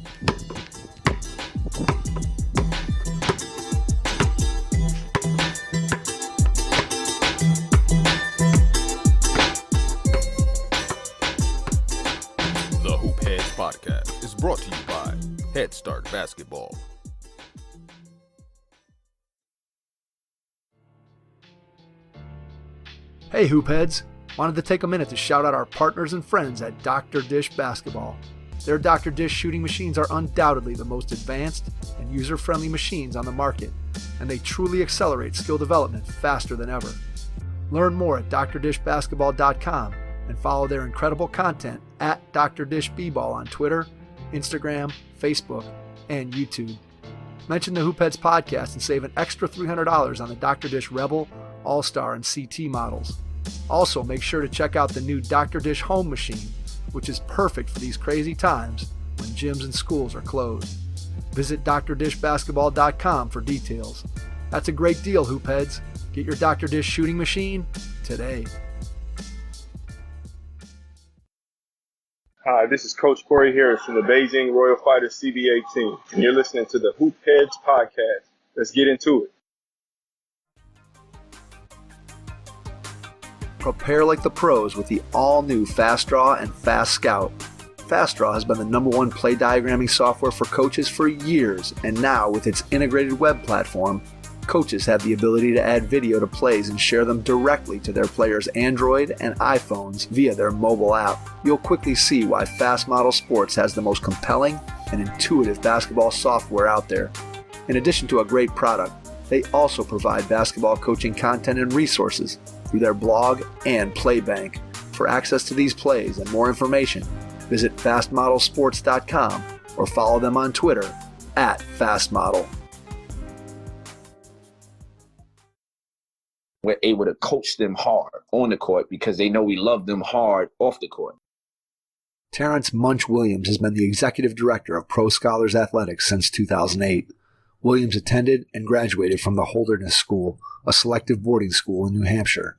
The Hoop Heads Podcast is brought to you by Head Start Basketball. Hey Hoopheads! Wanted to take a minute to shout out our partners and friends at Dr. Dish Basketball. Their Dr. Dish shooting machines are undoubtedly the most advanced and user-friendly machines on the market, and they truly accelerate skill development faster than ever. Learn more at drdishbasketball.com and follow their incredible content at Dr. Dish B-Ball on Twitter, Instagram, Facebook, and YouTube. Mention the Hoopheads podcast and save an extra $300 on the Dr. Dish Rebel, All-Star, and CT models. Also, make sure to check out the new Dr. Dish Home Machine, which is perfect for these crazy times when gyms and schools are closed. Visit drdishbasketball.com for details. That's a great deal, Hoopheads. Get your Dr. Dish shooting machine today. Hi, this is Coach Corey Harris from the Beijing Royal Fighters CBA team, and you're listening to the Hoop Heads Podcast. Let's get into it. Prepare like the pros with the all-new Fast Draw and Fast Scout. Fast Draw has been the #1 play diagramming software for coaches for years, and now with its integrated web platform, coaches have the ability to add video to plays and share them directly to their players' Android and iPhones via their mobile app. You'll quickly see why Fast Model Sports has the most compelling and intuitive basketball software out there. In addition to a great product, they also provide basketball coaching content and resources through their blog and Playbank. For access to these plays and more information, visit fastmodelsports.com or follow them on Twitter at FastModel. We're able to coach them hard on the court because they know we love them hard off the court. Terrence Munch Williams has been the executive director of ProScholars Athletics since 2008. Williams attended and graduated from the Holderness School, a selective boarding school in New Hampshire.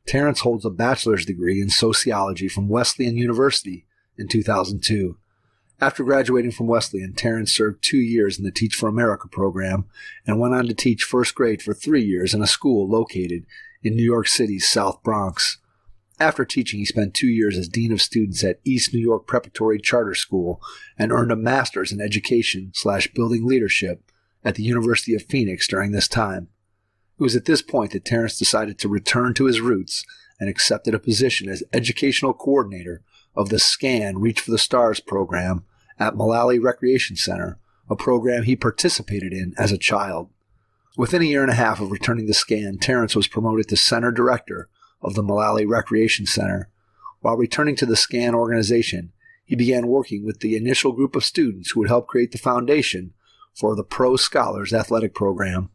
Terrance holds a bachelor's degree in Sociology from Wesleyan University in 2002. After graduating from Wesleyan, Terrance served 2 years in the Teach for America program and went on to teach first grade for 3 years in a school located in New York City's South Bronx. After teaching, he spent 2 years as Dean of Students at East New York Preparatory Charter School and earned a master's in education/building leadership at the University of Phoenix during this time. It was at this point that Terrance decided to return to his roots and accepted a position as educational coordinator of the SCAN Reach for the Stars program at Mulally Recreation Center, a program he participated in as a child. Within a year and a half of returning to SCAN, Terrance was promoted to center director of the Mulally Recreation Center. While returning to the SCAN organization, he began working with the initial group of students who would help create the foundation for the ProScholars athletic program.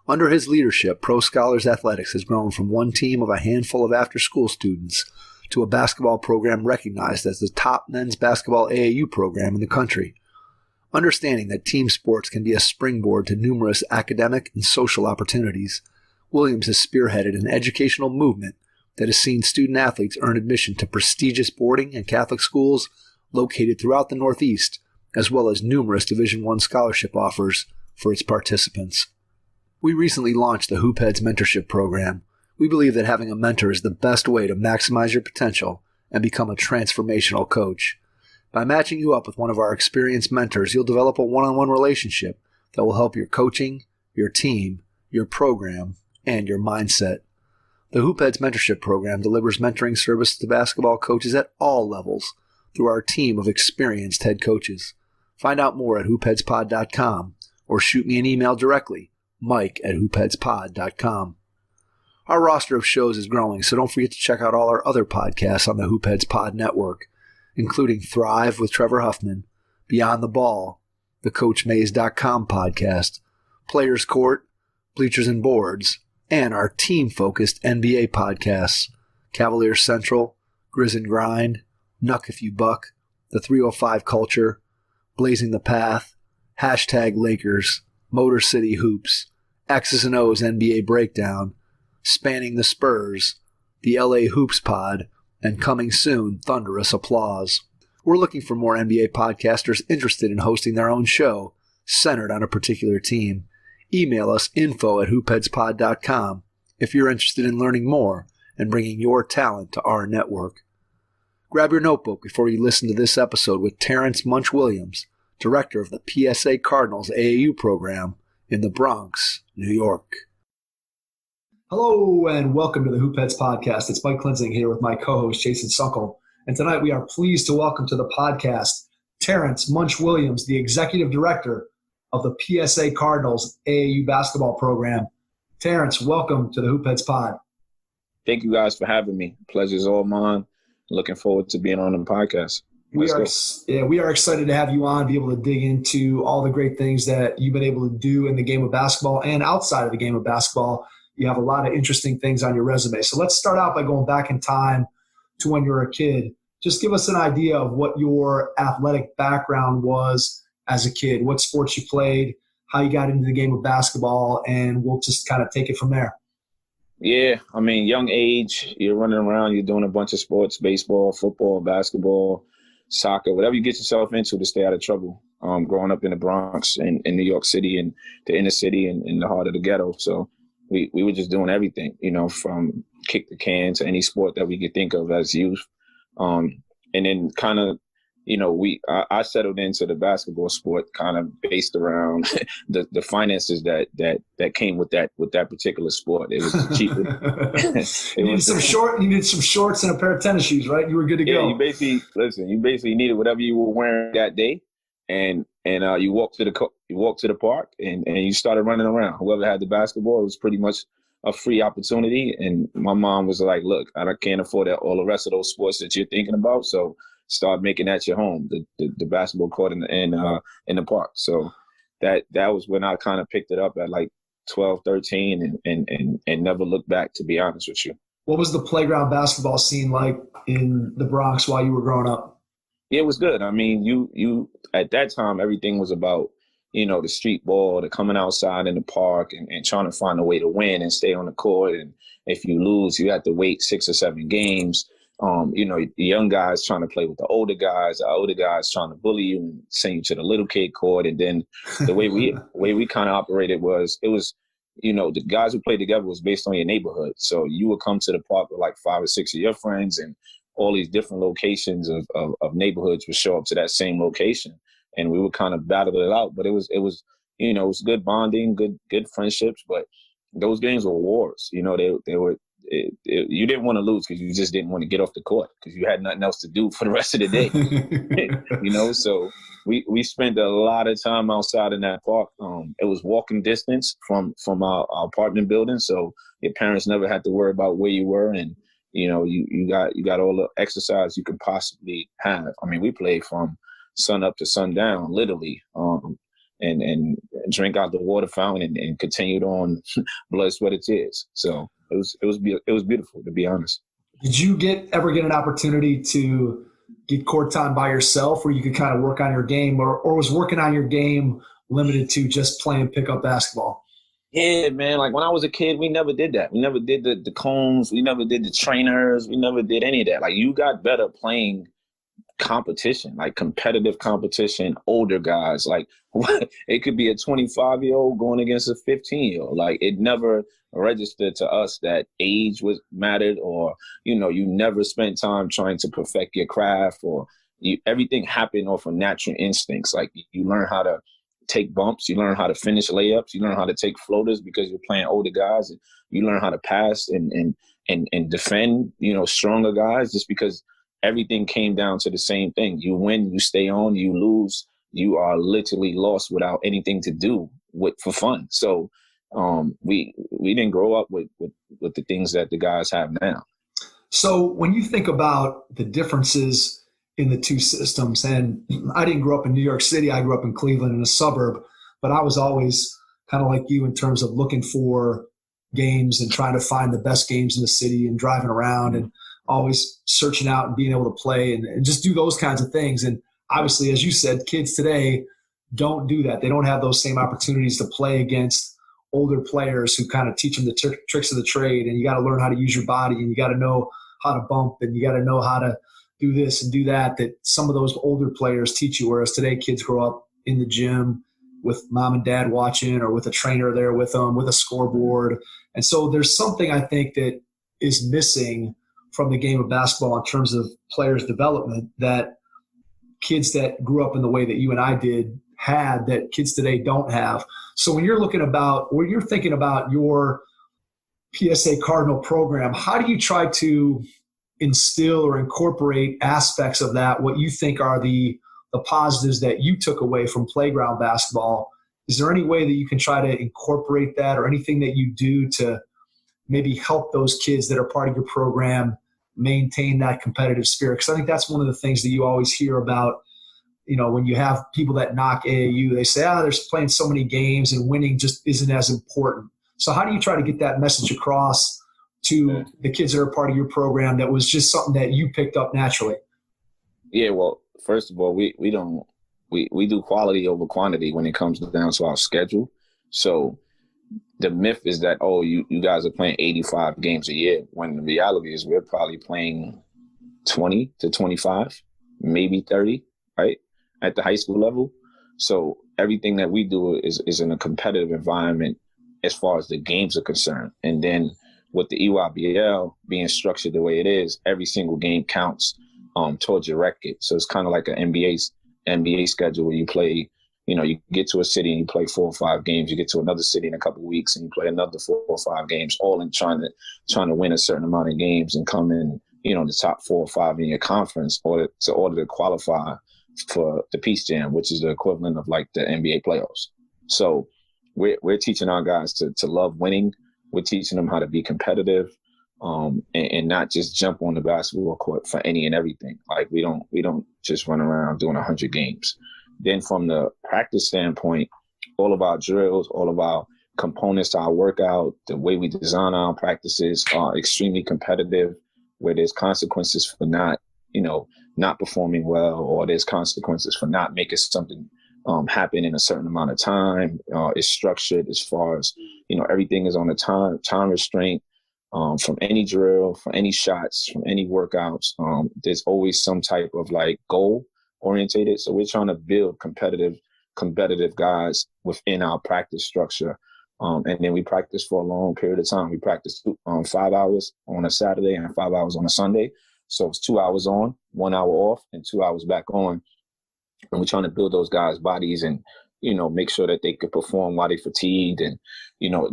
Under his leadership, ProScholars Athletics has grown from one team of a handful of after-school students to a basketball program recognized as the top men's basketball AAU program in the country. Understanding that team sports can be a springboard to numerous academic and social opportunities, Williams has spearheaded an educational movement that has seen student-athletes earn admission to prestigious boarding and Catholic schools located throughout the Northeast, as well as numerous Division I scholarship offers for its participants. We recently launched the Hoopheads Mentorship Program. We believe that having a mentor is the best way to maximize your potential and become a transformational coach. By matching you up with one of our experienced mentors, you'll develop a one-on-one relationship that will help your coaching, your team, your program, and your mindset. The Hoopheads Mentorship Program delivers mentoring service to basketball coaches at all levels through our team of experienced head coaches. Find out more at hoopheadspod.com or shoot me an email directly, mike@hoopheadspod.com. Our roster of shows is growing, so don't forget to check out all our other podcasts on the Hoopheads Pod Network, including Thrive with Trevor Huffman, Beyond the Ball, the CoachMaze.com podcast, Players Court, Bleachers and Boards, and our team-focused NBA podcasts, Cavaliers Central, Grizz and Grind, Nuck If You Buck, The 305 Culture, Blazing the Path, #Lakers, Motor City Hoops, X's and O's NBA Breakdown, Spanning the Spurs, the LA Hoops Pod, and coming soon, Thunderous Applause. We're looking for more NBA podcasters interested in hosting their own show centered on a particular team. Email us info@hoopheadspod.com if you're interested in learning more and bringing your talent to our network. Grab your notebook before you listen to this episode with Terrance Munch Williams, director of the PSA Cardinals AAU program in the Bronx, New York. Hello and welcome to the Hoopheads Podcast. It's Mike Klinzing here with my co-host Jason Sunkel. And tonight we are pleased to welcome to the podcast Terrance Munch Williams, the executive director of the PSA Cardinals AAU basketball program. Terrance, welcome to the Hoopheads Pod. Thank you guys for having me. Pleasure's all mine. Looking forward to being on the podcast. We are excited to have you on, be able to dig into all the great things that you've been able to do in the game of basketball and outside of the game of basketball. You have a lot of interesting things on your resume. So let's start out by going back in time to when you were a kid. Just give us an idea of what your athletic background was as a kid, what sports you played, how you got into the game of basketball, and we'll just kind of take it from there. Yeah, I mean, young age, you're running around, you're doing a bunch of sports, baseball, football, basketball, soccer, whatever you get yourself into to stay out of trouble. Growing up in the Bronx and in New York City and the inner city and in the heart of the ghetto. So we were just doing everything, from kick the can to any sport that we could think of as youth. And then kind of, I settled into the basketball sport kind of based around the finances that came with that particular sport. It was cheaper. You needed some shorts and a pair of tennis shoes, right? You were good to go. You basically needed whatever you were wearing that day, and you walked to the park and you started running around. Whoever had the basketball, it was pretty much a free opportunity. And my mom was like, "Look, I can't afford all the rest of those sports that you're thinking about, so start making that your home, the basketball court in the park." So that was when I kind of picked it up at like 12, 13 and never looked back, to be honest with you. What was the playground basketball scene like in the Bronx while you were growing up? Yeah, it was good. I mean, you at that time, everything was about, the street ball, the coming outside in the park and trying to find a way to win and stay on the court. And if you lose, you have to wait 6 or 7 games. The young guys trying to play with the older guys trying to bully you and send you to the little kid court. And then the way we kind of operated was, it was, the guys who played together was based on your neighborhood. So you would come to the park with like 5 or 6 of your friends, and all these different locations of neighborhoods would show up to that same location, and we would kind of battle it out. But it was good bonding, good friendships. But those games were wars. They were. You didn't want to lose because you just didn't want to get off the court because you had nothing else to do for the rest of the day. So we spent a lot of time outside in that park. It was walking distance from our apartment building, so your parents never had to worry about where you were, and you got all the exercise you could possibly have. I mean, we played from sun up to sundown, literally, and drink out the water fountain and continued on blood, sweat, and tears. So it was beautiful, to be honest. Did you ever get an opportunity to get court time by yourself, where you could kind of work on your game, or was working on your game limited to just playing pickup basketball? Yeah, man. Like when I was a kid, we never did that. We never did the cones. We never did the trainers. We never did any of that. Like you got better playing competition, like competitive competition, older guys. Like it could be a 25-year-old going against a 15-year-old. Like it never registered to us that age was mattered, or you never spent time trying to perfect your craft, or everything happened off of natural instincts. Like you learn how to take bumps, you learn how to finish layups, you learn how to take floaters because you're playing older guys, and you learn how to pass and defend, stronger guys, just because everything came down to the same thing. You win, you stay on, you lose, you are literally lost without anything to do for fun. So we didn't grow up with the things that the guys have now. So when you think about the differences in the two systems, and I didn't grow up in New York City, I grew up in Cleveland in a suburb, but I was always kind of like you in terms of looking for games and trying to find the best games in the city and driving around and always searching out and being able to play and just do those kinds of things. And obviously, as you said, kids today don't do that. They don't have those same opportunities to play against older players who kind of teach them the tricks of the trade. And you got to learn how to use your body, and you got to know how to bump, and you got to know how to do this and do that some of those older players teach you, whereas today kids grow up in the gym with mom and dad watching, or with a trainer there with them, with a scoreboard. And so there's something I think that is missing from the game of basketball in terms of players' development that kids that grew up in the way that you and I did had, that kids today don't have. So when you're thinking about your PSA Cardinal program, how do you try to instill or incorporate aspects of that, what you think are the positives that you took away from playground basketball? Is there any way that you can try to incorporate that, or anything that you do to maybe help those kids that are part of your program maintain that competitive spirit? Because I think that's one of the things that you always hear about, when you have people that knock AAU, they say, they're playing so many games and winning just isn't as important. So how do you try to get that message across to the kids that are part of your program that was just something that you picked up naturally? Yeah, well, first of all, we do quality over quantity when it comes down to our schedule. So the myth is that, you guys are playing 85 games a year, when the reality is we're probably playing 20 to 25, maybe 30, right, at the high school level. So everything that we do is in a competitive environment as far as the games are concerned. And then with the EYBL being structured the way it is, every single game counts towards your record. So it's kind of like an NBA schedule where you play, you get to a city and you play 4 or 5 games. You get to another city in a couple of weeks and you play another 4 or 5 games, all in trying to win a certain amount of games and come in, the top 4 or 5 in your conference in order to qualify for the Peace Jam, which is the equivalent of like the NBA playoffs. So we're teaching our guys to love winning. We're teaching them how to be competitive, and not just jump on the basketball court for any and everything. Like we don't just run around doing 100 games. Then from the practice standpoint, all of our drills, all of our components to our workout, the way we design our practices are extremely competitive, where there's consequences for not performing well, or there's consequences for not making something happen in a certain amount of time. It's structured as far as, everything is on a time restraint. From any drill, from any shots, from any workouts, there's always some type of like goal orientated. So we're trying to build competitive guys within our practice structure. And then we practice for a long period of time. We practice 5 hours on a Saturday and 5 hours on a Sunday. So it's 2 hours on, 1 hour off, and 2 hours back on. And we're trying to build those guys' bodies and, make sure that they could perform while they're fatigued. And,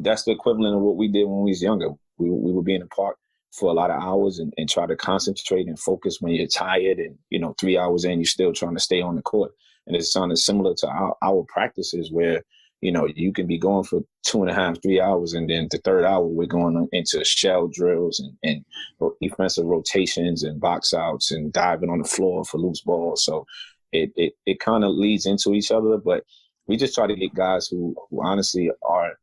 that's the equivalent of what we did when we was younger. We would be in the park for a lot of hours and try to concentrate and focus when you're tired. And, 3 hours in, you're still trying to stay on the court. And it's kind of similar to our practices where, you can be going for 2.5, 3 hours. And then the third hour, we're going into shell drills and defensive rotations and box outs and diving on the floor for loose balls. So it kind of leads into each other. But we just try to get guys who honestly are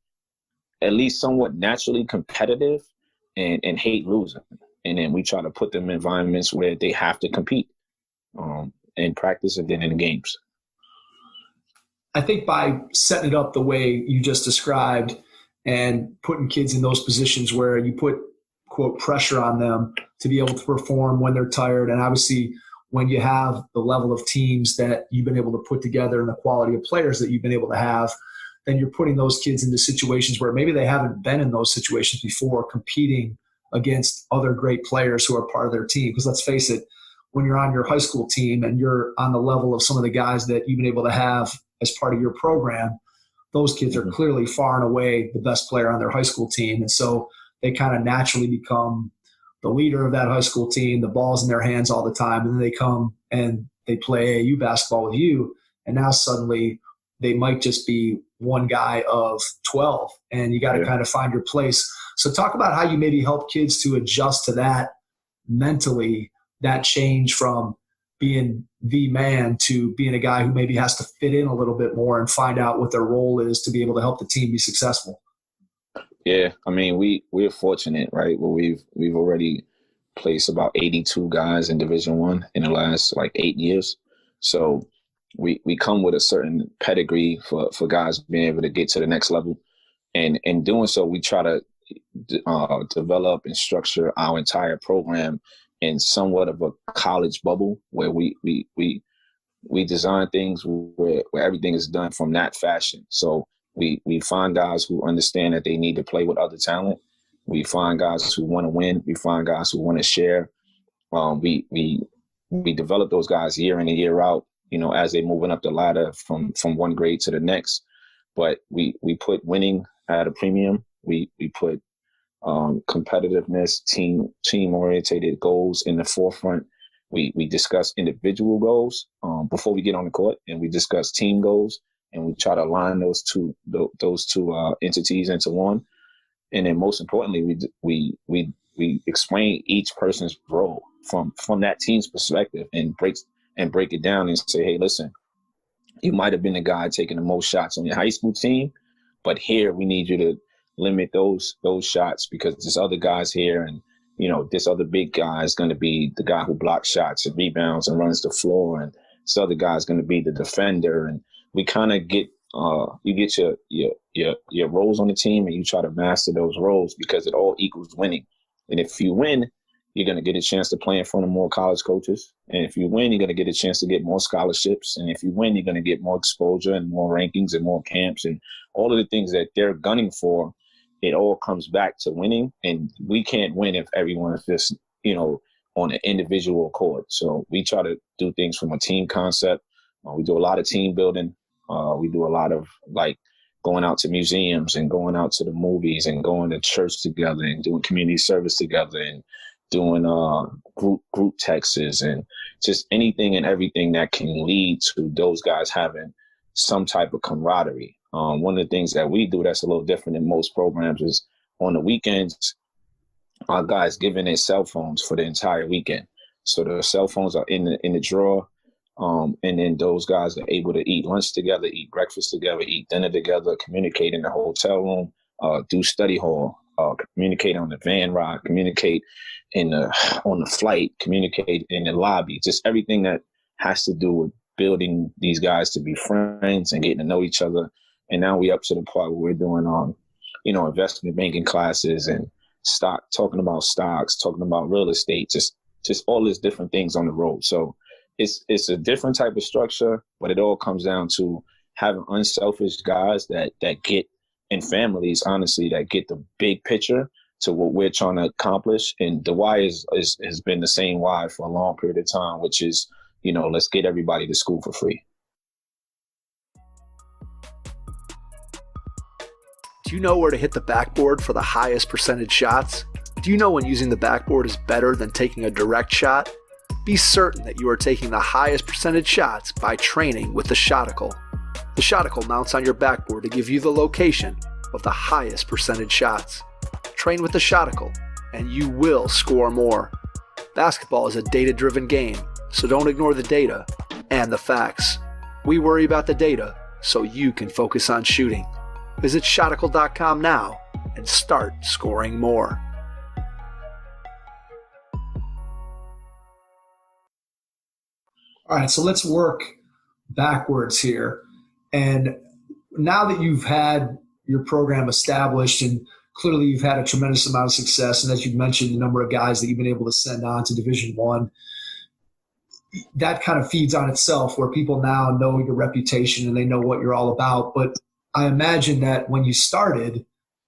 at least somewhat naturally competitive and hate losing. And then we try to put them in environments where they have to compete in practice and then in games. I think by setting it up the way you just described and putting kids in those positions where you put, quote, pressure on them to be able to perform when they're tired, and obviously when you have the level of teams that you've been able to put together and the quality of players that you've been able to have, then you're putting those kids into situations where maybe they haven't been in those situations before, competing against other great players who are part of their team. Because let's face it, when you're on your high school team and you're on the level of some of the guys that you've been able to have as part of your program, those kids are clearly far and away the best player on their high school team. And so they kind of naturally become the leader of that high school team, the ball's in their hands all the time. And then they come and they play AAU basketball with you. And now suddenly they might just be one guy of 12, and you got to kind of find your place. So talk about how you maybe help kids to adjust to that mentally, that change from being the man to being a guy who maybe has to fit in a little bit more and find out what their role is to be able to help the team be successful. Yeah, I mean, we're fortunate, right? Well, we've already placed about 82 guys in Division I in the last 8 years. So we come with a certain pedigree for guys being able to get to the next level. And in doing so, we try to develop and structure our entire program in somewhat of a college bubble where we design things where everything is done from that fashion. So we find guys who understand that they need to play with other talent. We find guys who want to win. We find guys who want to share. We develop those guys year in and year out, as they're moving up the ladder from one grade to the next. But we put winning at a premium. We put competitiveness, team orientated goals in the forefront. We discuss individual goals before we get on the court, and we discuss team goals, and we try to align those two entities into one. And then most importantly, we explain each person's role from that team's perspective, and break it down and say, hey, listen, you might have been the guy taking the most shots on your high school team, but here we need you to limit those shots because there's other guys here, and this other big guy is going to be the guy who blocks shots and rebounds and runs the floor, and this other guy is going to be the defender. And we kind of get you get your roles on the team, and you try to master those roles because it all equals winning. And if you win, you're going to get a chance to play in front of more college coaches. And if you win, you're going to get a chance to get more scholarships. And if you win, you're going to get more exposure and more rankings and more camps and all of the things that they're gunning for. It all comes back to winning. And we can't win if everyone is just, on an individual accord. So we try to do things from a team concept. We do a lot of team building. We do a lot of going out to museums and going out to the movies and going to church together and doing community service together and doing group texts and just anything and everything that can lead to those guys having some type of camaraderie. One of the things that we do that's a little different than most programs is on the weekends, our guys giving their cell phones for the entire weekend. So the cell phones are in the drawer. And then those guys are able to eat lunch together, eat breakfast together, eat dinner together, communicate in the hotel room, do study hall, communicate on the van ride, communicate on the flight, communicate in the lobby, just everything that has to do with building these guys to be friends and getting to know each other. And now we up to the part where we're doing, investment banking classes and talking about stocks, talking about real estate, just all these different things on the road. So it's a different type of structure, but it all comes down to having unselfish guys that get, and families, honestly, that get the big picture to what we're trying to accomplish. And the why has been the same why for a long period of time, which is, let's get everybody to school for free. Do you know where to hit the backboard for the highest percentage shots? Do you know when using the backboard is better than taking a direct shot? Be certain that you are taking the highest percentage shots by training with the Shoticle. The Shoticle mounts on your backboard to give you the location of the highest percentage shots. Train with the Shoticle, and you will score more. Basketball is a data-driven game, so don't ignore the data and the facts. We worry about the data so you can focus on shooting. Visit Shoticle.com now and start scoring more. All right, so let's work backwards here. And now that you've had your program established and clearly you've had a tremendous amount of success, and as you mentioned, the number of guys that you've been able to send on to Division I, that kind of feeds on itself where people now know your reputation and they know what you're all about. But I imagine that when you started,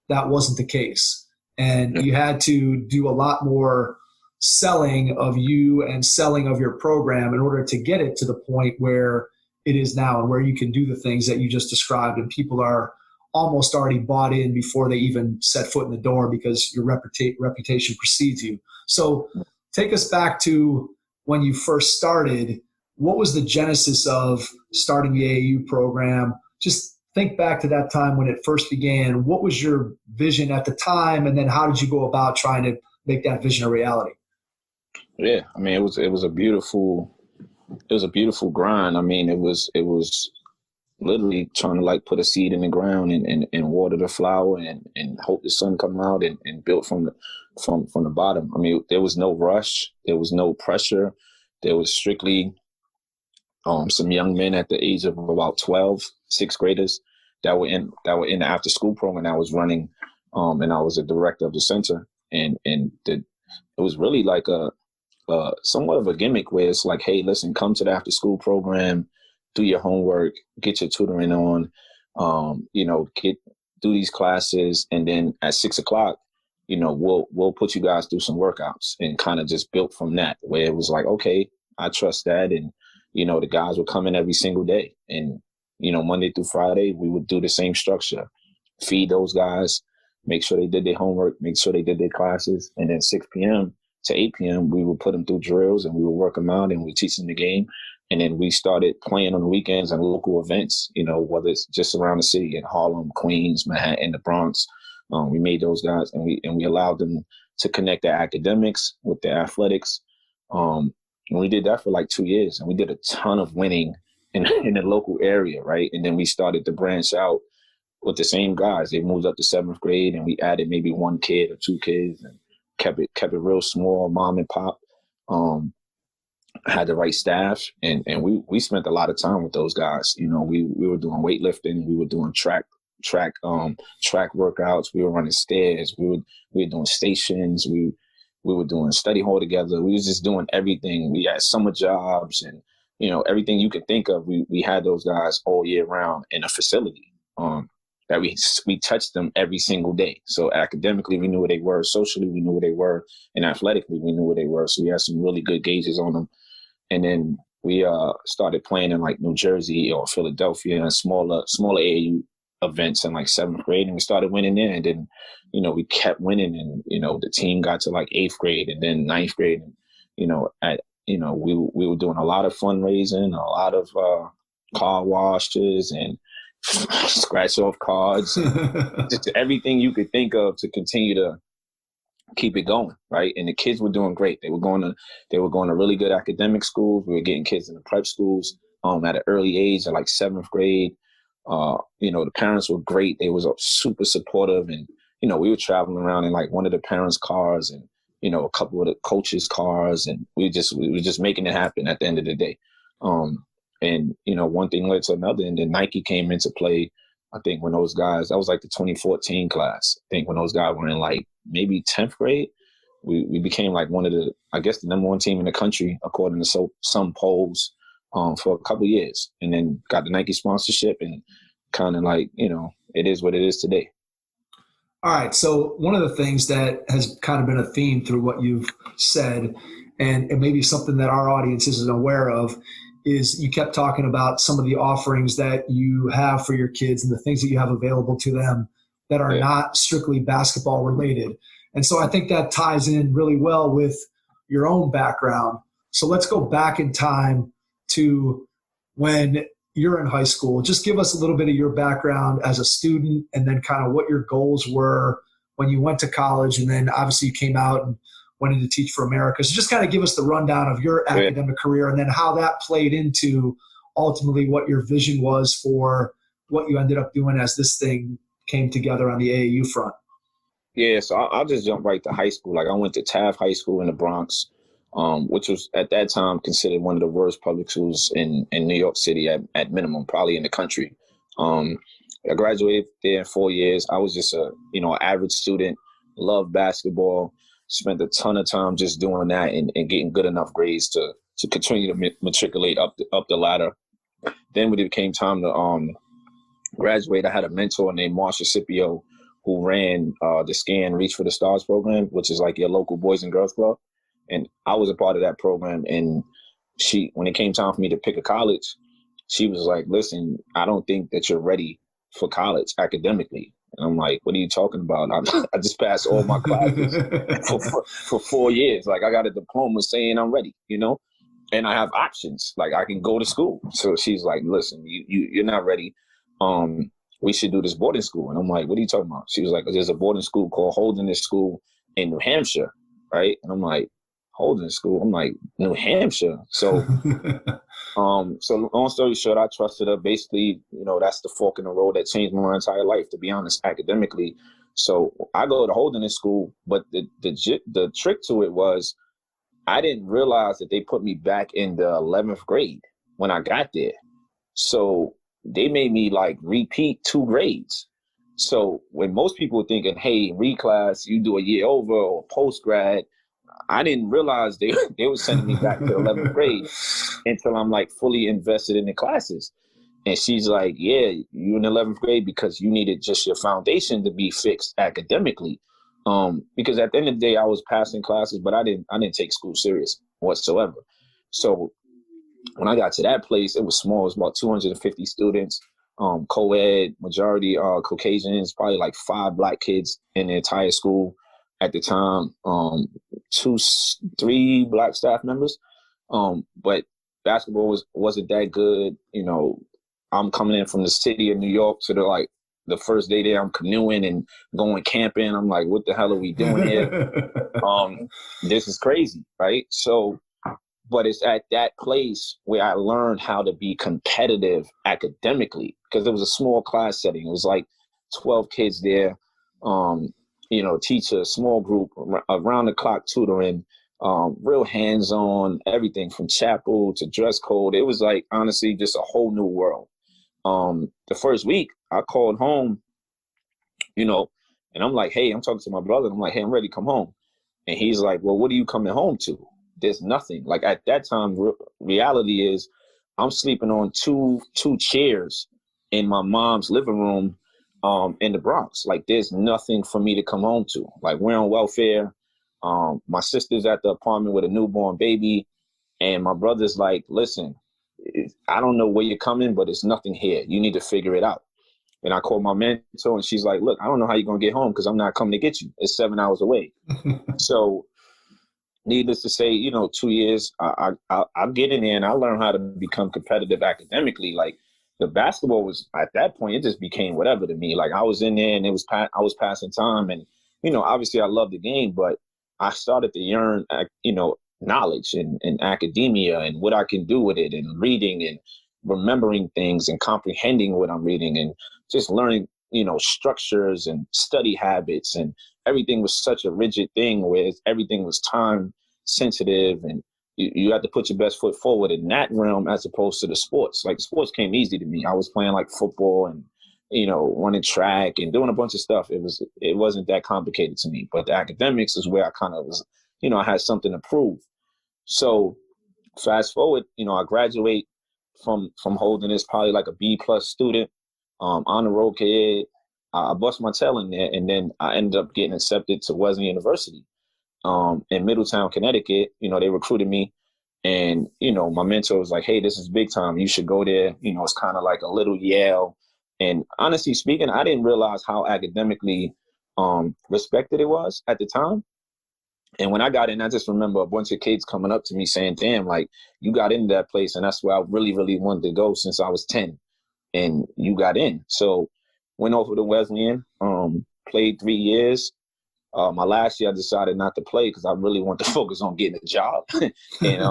that wasn't the case. And you had to do a lot more selling of you and selling of your program in order to get it to the point where it is now and where you can do the things that you just described, and people are almost already bought in before they even set foot in the door because your reputation precedes you. So take us back to when you first started. What was the genesis of starting the AAU program? Just think back to that time when it first began. What was your vision at the time, and then how did you go about trying to make that vision a reality? Yeah, I mean, it was a beautiful grind. I mean, it was literally trying to put a seed in the ground and water the flower and hope the sun come out and build from the bottom. I mean, there was no rush, there was no pressure. There was strictly some young men at the age of about 12, sixth graders that were in the after school program I was running, and I was a director of the center, and it was really like a somewhat of a gimmick where it's like, hey, listen, come to the after school program, do your homework, get your tutoring on, do these classes. And then at 6 o'clock, we'll put you guys through some workouts, and kind of just built from that, where it was like, okay, I trust that. And, the guys would come in every single day, and, Monday through Friday, we would do the same structure, feed those guys, make sure they did their homework, make sure they did their classes. And then 6 p.m. to 8 p.m., we would put them through drills, and we would work them out, and we teach them the game. And then we started playing on the weekends and local events, whether it's just around the city in Harlem, Queens, Manhattan, the Bronx. We made those guys, and we allowed them to connect their academics with their athletics. And we did that for like 2 years, and we did a ton of winning in the local area, right? And then we started to branch out with the same guys. They moved up to 7th grade, and we added maybe 1 kid or 2 kids, and kept it real small, mom and pop. Had the right staff, and we spent a lot of time with those guys. We were doing weightlifting, we were doing track workouts, we were running stairs, we were doing stations, we were doing study hall together. We was just doing everything. We had summer jobs, and everything you could think of. We had those guys all year round in a facility that we touched them every single day. So academically, we knew where they were. Socially, we knew where they were, and athletically, we knew where they were. So we had some really good gauges on them. And then we started playing in like New Jersey or Philadelphia and smaller AAU events in like 7th grade, and we started winning there. And then, we kept winning, and the team got to like 8th grade, and then 9th grade. And, we were doing a lot of fundraising, a lot of car washes and scratch off cards, just everything you could think of to continue to keep it going, right? And the kids were doing great. They were going to really good academic schools. We were getting kids in the prep schools at an early age, at like 7th grade. The parents were great. They was super supportive, and we were traveling around in like one of the parents' cars, and a couple of the coaches' cars, and we were just making it happen at the end of the day. And one thing led to another, and then Nike came into play. I think when those guys, that was like the 2014 class. I think when those guys were in like maybe 10th grade, we became like one of the, I guess, the #1 team in the country, according to some polls, for a couple of years, and then got the Nike sponsorship, and kind of like, it is what it is today. All right. So one of the things that has kind of been a theme through what you've said, and maybe something that our audience isn't aware of, is you kept talking about some of the offerings that you have for your kids and the things that you have available to them that are not strictly basketball related. And so I think that ties in really well with your own background. So let's go back in time to when you're in high school. Just give us a little bit of your background as a student, and then kind of what your goals were when you went to college, and then obviously you came out and wanted to teach for America. So just kind of give us the rundown of your academic career, and then how that played into ultimately what your vision was for what you ended up doing as this thing came together on the AAU front. Yeah, so I'll just jump right to high school. Like, I went to Taft High School in the Bronx, which was at that time considered one of the worst public schools in New York City at minimum, probably in the country. I graduated there in 4 years. I was just an average student, loved basketball, spent a ton of time just doing that and getting good enough grades to continue to matriculate up the ladder. Then when it came time to graduate, I had a mentor named Marsha Scipio, who ran the SCAN Reach for the Stars program, which is like your local Boys and Girls Club. And I was a part of that program. And when it came time for me to pick a college, she was like, listen, I don't think that you're ready for college academically. And I'm like, what are you talking about? I just passed all my classes for 4 years. Like, I got a diploma saying I'm ready, and I have options. Like, I can go to school. So she's like, listen, you're not ready. We should do this boarding school. And I'm like, what are you talking about? She was like, there's a boarding school called Holderness School in New Hampshire, right? And I'm like, Holderness School? I'm like, New Hampshire? So so long story short, I trusted her. Basically, that's the fork in the road that changed my entire life, to be honest, academically. So I go to Holderness School, but the trick to it was I didn't realize that they put me back in the 11th grade when I got there. So they made me like repeat 2 grades. So when most people are thinking, hey, reclass, you do a year over or post grad, I didn't realize they were sending me back to 11th grade until I'm like fully invested in the classes. And she's like, yeah, you in 11th grade because you needed just your foundation to be fixed academically. Because at the end of the day, I was passing classes, but I didn't take school serious whatsoever. So when I got to that place, it was small. It was about 250 students, co-ed, majority Caucasians, probably like 5 Black kids in the entire school at the time, 3 Black staff members. But basketball wasn't that good. You know, I'm coming in from the city of New York to the first day there, I'm canoeing and going camping. I'm like, what the hell are we doing here? This is crazy, right? So, but it's at that place where I learned how to be competitive academically, because it was a small class setting. It was like 12 kids there, you know, teacher, small group, around the clock tutoring, real hands-on, everything from chapel to dress code. It was like, honestly, just a whole new world. The first week I called home, you know, and I'm like, hey, I'm talking to my brother. And I'm like, hey, I'm ready to come home. And he's like, well, what are you coming home to? There's nothing. Like at that time, reality is I'm sleeping on two chairs in my mom's living room in the Bronx. Like there's nothing for me to come home to. Like we're on welfare. My sister's at the apartment with a newborn baby. And my brother's like, listen, I don't know where you're coming, but it's nothing here. You need to figure it out. And I called my mentor and she's like, look, I don't know how you're going to get home because I'm not coming to get you. It's 7 hours away. So needless to say, you know, 2 years, I'll get in there and I learned how to become competitive academically. Like the basketball was, at that point, it just became whatever to me. Like I was in there and I was passing time. And, you know, obviously I love the game, but I started to yearn, you know, knowledge and academia and what I can do with it, and reading and remembering things and comprehending what I'm reading and just learning, you know, structures and study habits. And everything was such a rigid thing where everything was time sensitive and you had to put your best foot forward in that realm as opposed to the sports. Like sports came easy to me. I was playing like football and, you know, running track and doing a bunch of stuff. It wasn't that complicated to me, but the academics is where I kind of was, you know, I had something to prove. So fast forward, you know, I graduate from Holderness, probably like a B+ student, honor roll kid. I bust my tail in there, and then I ended up getting accepted to Wesleyan University in Middletown, Connecticut. You know, they recruited me, and, you know, my mentor was like, hey, this is big time. You should go there. You know, it's kind of like a little Yale. And honestly speaking, I didn't realize how academically respected it was at the time. And when I got in, I just remember a bunch of kids coming up to me saying, damn, like you got into that place. And that's where I really, really wanted to go since I was 10 and you got in. So went over to Wesleyan, played 3 years. My last year, I decided not to play because I really wanted to focus on getting a job. And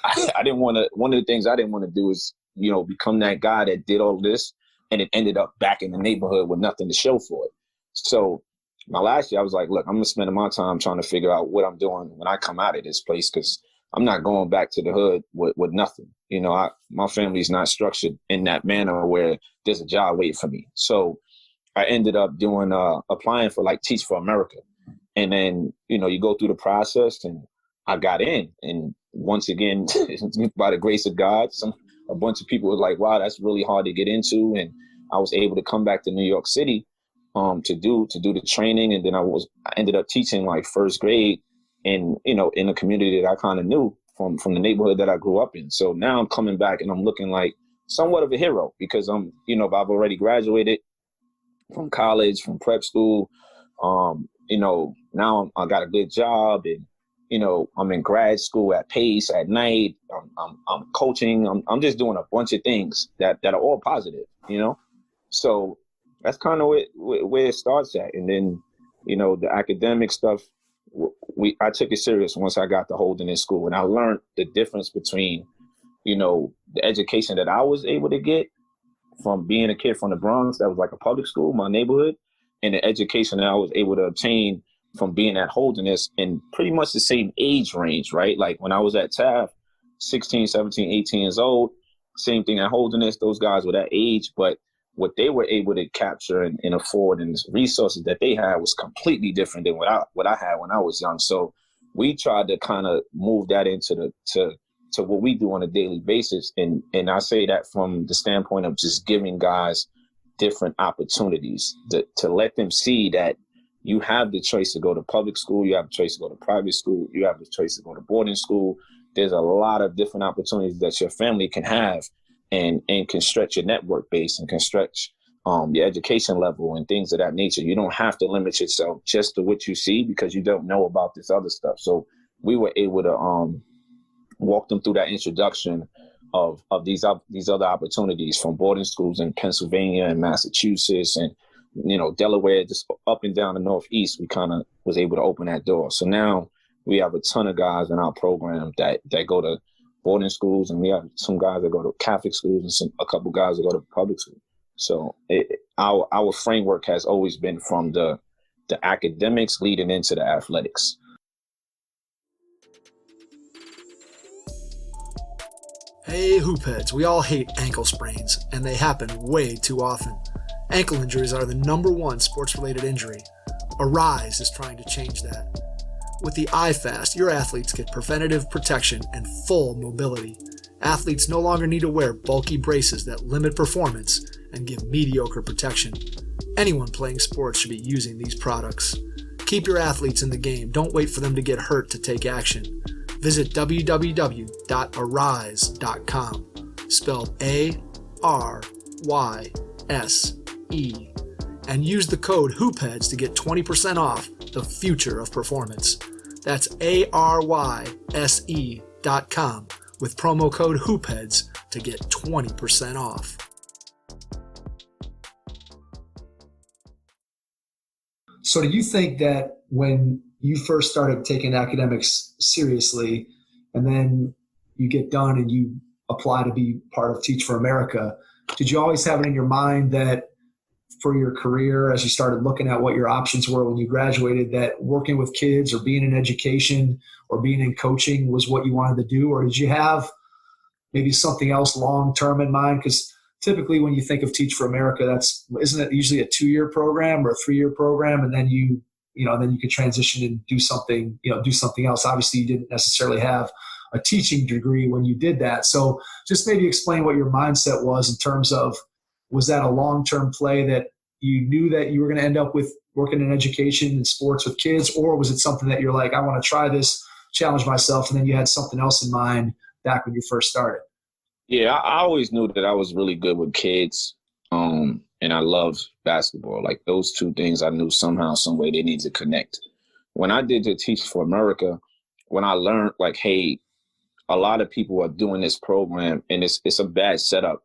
I didn't want to, one of the things I didn't want to do is, you know, become that guy that did all this and it ended up back in the neighborhood with nothing to show for it. So my last year, I was like, look, I'm going to spend my time trying to figure out what I'm doing when I come out of this place, because I'm not going back to the hood with nothing. You know, my family's not structured in that manner where there's a job waiting for me. So I ended up doing, applying for like Teach for America. And then, you know, you go through the process and I got in. And once again, by the grace of God, a bunch of people were like, wow, that's really hard to get into. And I was able to come back to New York City to do the training. And then I ended up teaching like first grade in a community that I kind of knew from the neighborhood that I grew up in. So now I'm coming back and I'm looking like somewhat of a hero because I've already graduated from college, from prep school. Now I got a good job and, you know, I'm in grad school at Pace at night. I'm coaching. I'm just doing a bunch of things that are all positive, you know? So that's kind of where it starts at. And then, you know, the academic stuff, I took it serious once I got to Holderness School, and I learned the difference between, you know, the education that I was able to get from being a kid from the Bronx that was like a public school, my neighborhood, and the education that I was able to obtain from being at Holderness in pretty much the same age range, right? Like when I was at Taft, 16, 17, 18 years old, same thing at Holderness, those guys were that age, but what they were able to capture and afford and the resources that they had was completely different than what I had when I was young. So we tried to kind of move that into to what we do on a daily basis. And I say that from the standpoint of just giving guys different opportunities to let them see that you have the choice to go to public school, you have the choice to go to private school, you have the choice to go to boarding school. There's a lot of different opportunities that your family can have and can stretch your network base and can stretch your education level and things of that nature. You don't have to limit yourself just to what you see because you don't know about this other stuff. So we were able to walk them through that introduction of these other opportunities from boarding schools in Pennsylvania and Massachusetts and, Delaware, just up and down the Northeast. We kind of was able to open that door. So now we have a ton of guys in our program that go to boarding schools, and we have some guys that go to Catholic schools and a couple guys that go to public schools. So our framework has always been from the academics leading into the athletics. Hey, hoopheads, we all hate ankle sprains, and they happen way too often. Ankle injuries are the #1 sports-related injury. Arise is trying to change that. With the iFast, your athletes get preventative protection and full mobility. Athletes no longer need to wear bulky braces that limit performance and give mediocre protection. Anyone playing sports should be using these products. Keep your athletes in the game. Don't wait for them to get hurt to take action. Visit www.arise.com, spelled ARYSE, and use the code HOOPHEADS to get 20% off the future of performance. That's ARYSE.com with promo code HOOPHEADS to get 20% off. So do you think that when you first started taking academics seriously and then you get done and you apply to be part of Teach for America, did you always have it in your mind that for your career, as you started looking at what your options were when you graduated, that working with kids or being in education or being in coaching was what you wanted to do? Or did you have maybe something else long-term in mind? Because typically when you think of Teach for America, isn't it usually a 2-year program or a 3-year program? And then you could transition and do something else. Obviously you didn't necessarily have a teaching degree when you did that. So just maybe explain what your mindset was in terms of, was that a long-term play that you knew that you were going to end up with working in education and sports with kids, or was it something that you're like, I want to try this, challenge myself, and then you had something else in mind back when you first started? Yeah, I always knew that I was really good with kids, and I loved basketball. Like those two things, I knew somehow, some way they need to connect. When I did the Teach for America, when I learned like, hey, a lot of people are doing this program, and it's a bad setup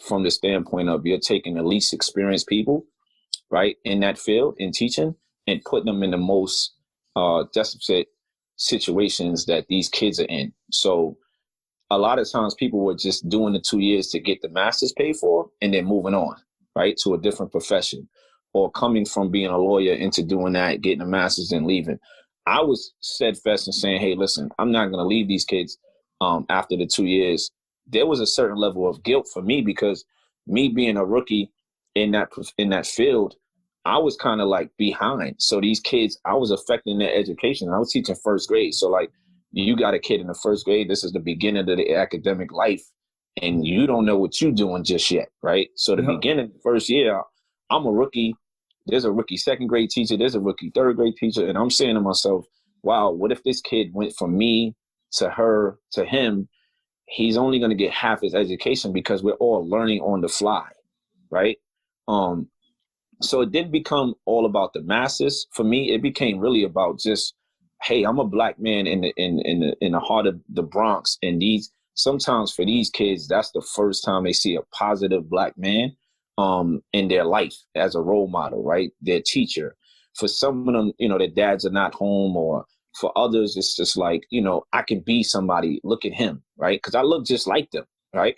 from the standpoint of you're taking the least experienced people, right, in that field in teaching and putting them in the most deficit situations that these kids are in. So a lot of times people were just doing the 2 years to get the master's paid for and then moving on, right, to a different profession, or coming from being a lawyer into doing that, getting a master's and leaving. I was steadfast in saying, hey, listen, I'm not going to leave these kids after the 2 years. There was a certain level of guilt for me because me being a rookie in that field, I was kind of like behind. So these kids, I was affecting their education. I was teaching first grade. So like, you got a kid in the first grade, this is the beginning of the academic life, and you don't know what you're doing just yet, right? So the beginning, first year, I'm a rookie. There's a rookie second grade teacher. There's a rookie third grade teacher. And I'm saying to myself, wow, what if this kid went from me to her to him? He's only going to get half his education because we're all learning on the fly, right? So it didn't become all about the masses. For me, it became really about just, hey, I'm a black man in the heart of the Bronx, and sometimes for these kids, that's the first time they see a positive black man in their life as a role model, right? Their teacher. For some of them, their dads are not home, or for others, it's just like, I can be somebody. Look at him, right? Because I look just like them, right?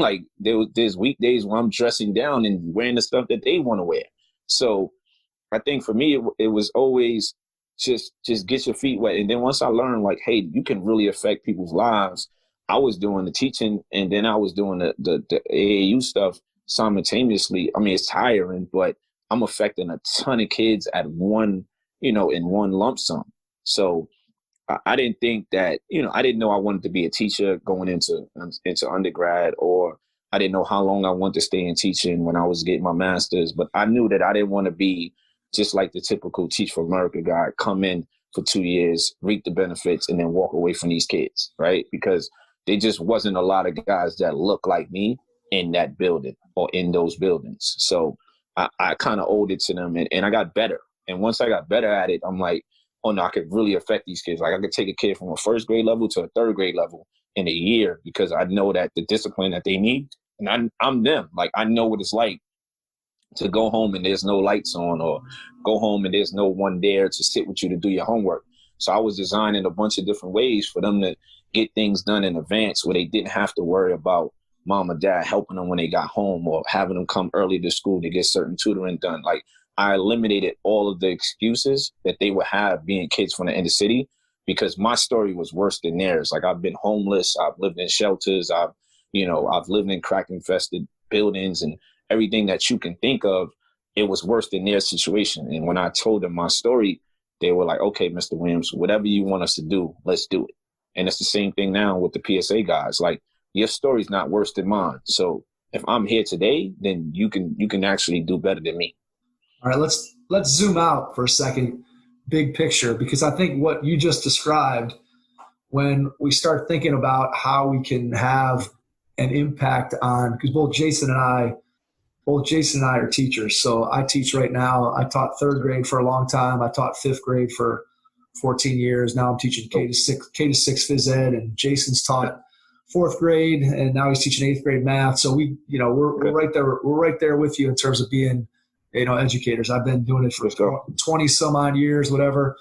Like there's weekdays where I'm dressing down and wearing the stuff that they want to wear. So I think for me, it was always just get your feet wet. And then once I learned, like, hey, you can really affect people's lives, I was doing the teaching and then I was doing the AAU stuff simultaneously. I mean, it's tiring, but I'm affecting a ton of kids at in one lump sum. So I didn't think that, I didn't know I wanted to be a teacher going into undergrad, or I didn't know how long I wanted to stay in teaching when I was getting my master's. But I knew that I didn't want to be just like the typical Teach for America guy, come in for 2 years, reap the benefits, and then walk away from these kids, right? Because there just wasn't a lot of guys that look like me in that building or in those buildings. So I kind of owed it to them, and I got better. And once I got better at it, I'm like, oh no, I could really affect these kids. Like I could take a kid from a first grade level to a third grade level in a year, because I know that the discipline that they need, and I'm them. Like I know what it's like to go home and there's no lights on, or go home and there's no one there to sit with you to do your homework. So I was designing a bunch of different ways for them to get things done in advance, where they didn't have to worry about mom or dad helping them when they got home, or having them come early to school to get certain tutoring done. Like I eliminated all of the excuses that they would have being kids from the inner city, because my story was worse than theirs. Like I've been homeless, I've lived in shelters, I've lived in crack infested buildings and everything that you can think of. It was worse than their situation. And when I told them my story, they were like, okay, Mr. Williams, whatever you want us to do, let's do it. And it's the same thing now with the PSA guys. Like your story's not worse than mine. So if I'm here today, then you can actually do better than me. All right, let's zoom out for a second, big picture, because I think what you just described, when we start thinking about how we can have an impact on, because both Jason and I are teachers. So I teach right now. I taught third grade for a long time. I taught fifth grade for 14 years. Now I'm teaching K to six phys ed, and Jason's taught fourth grade, and now he's teaching eighth grade math. So we're right there. We're right there with you in terms of being, educators. I've been doing it for 20 some odd years, whatever.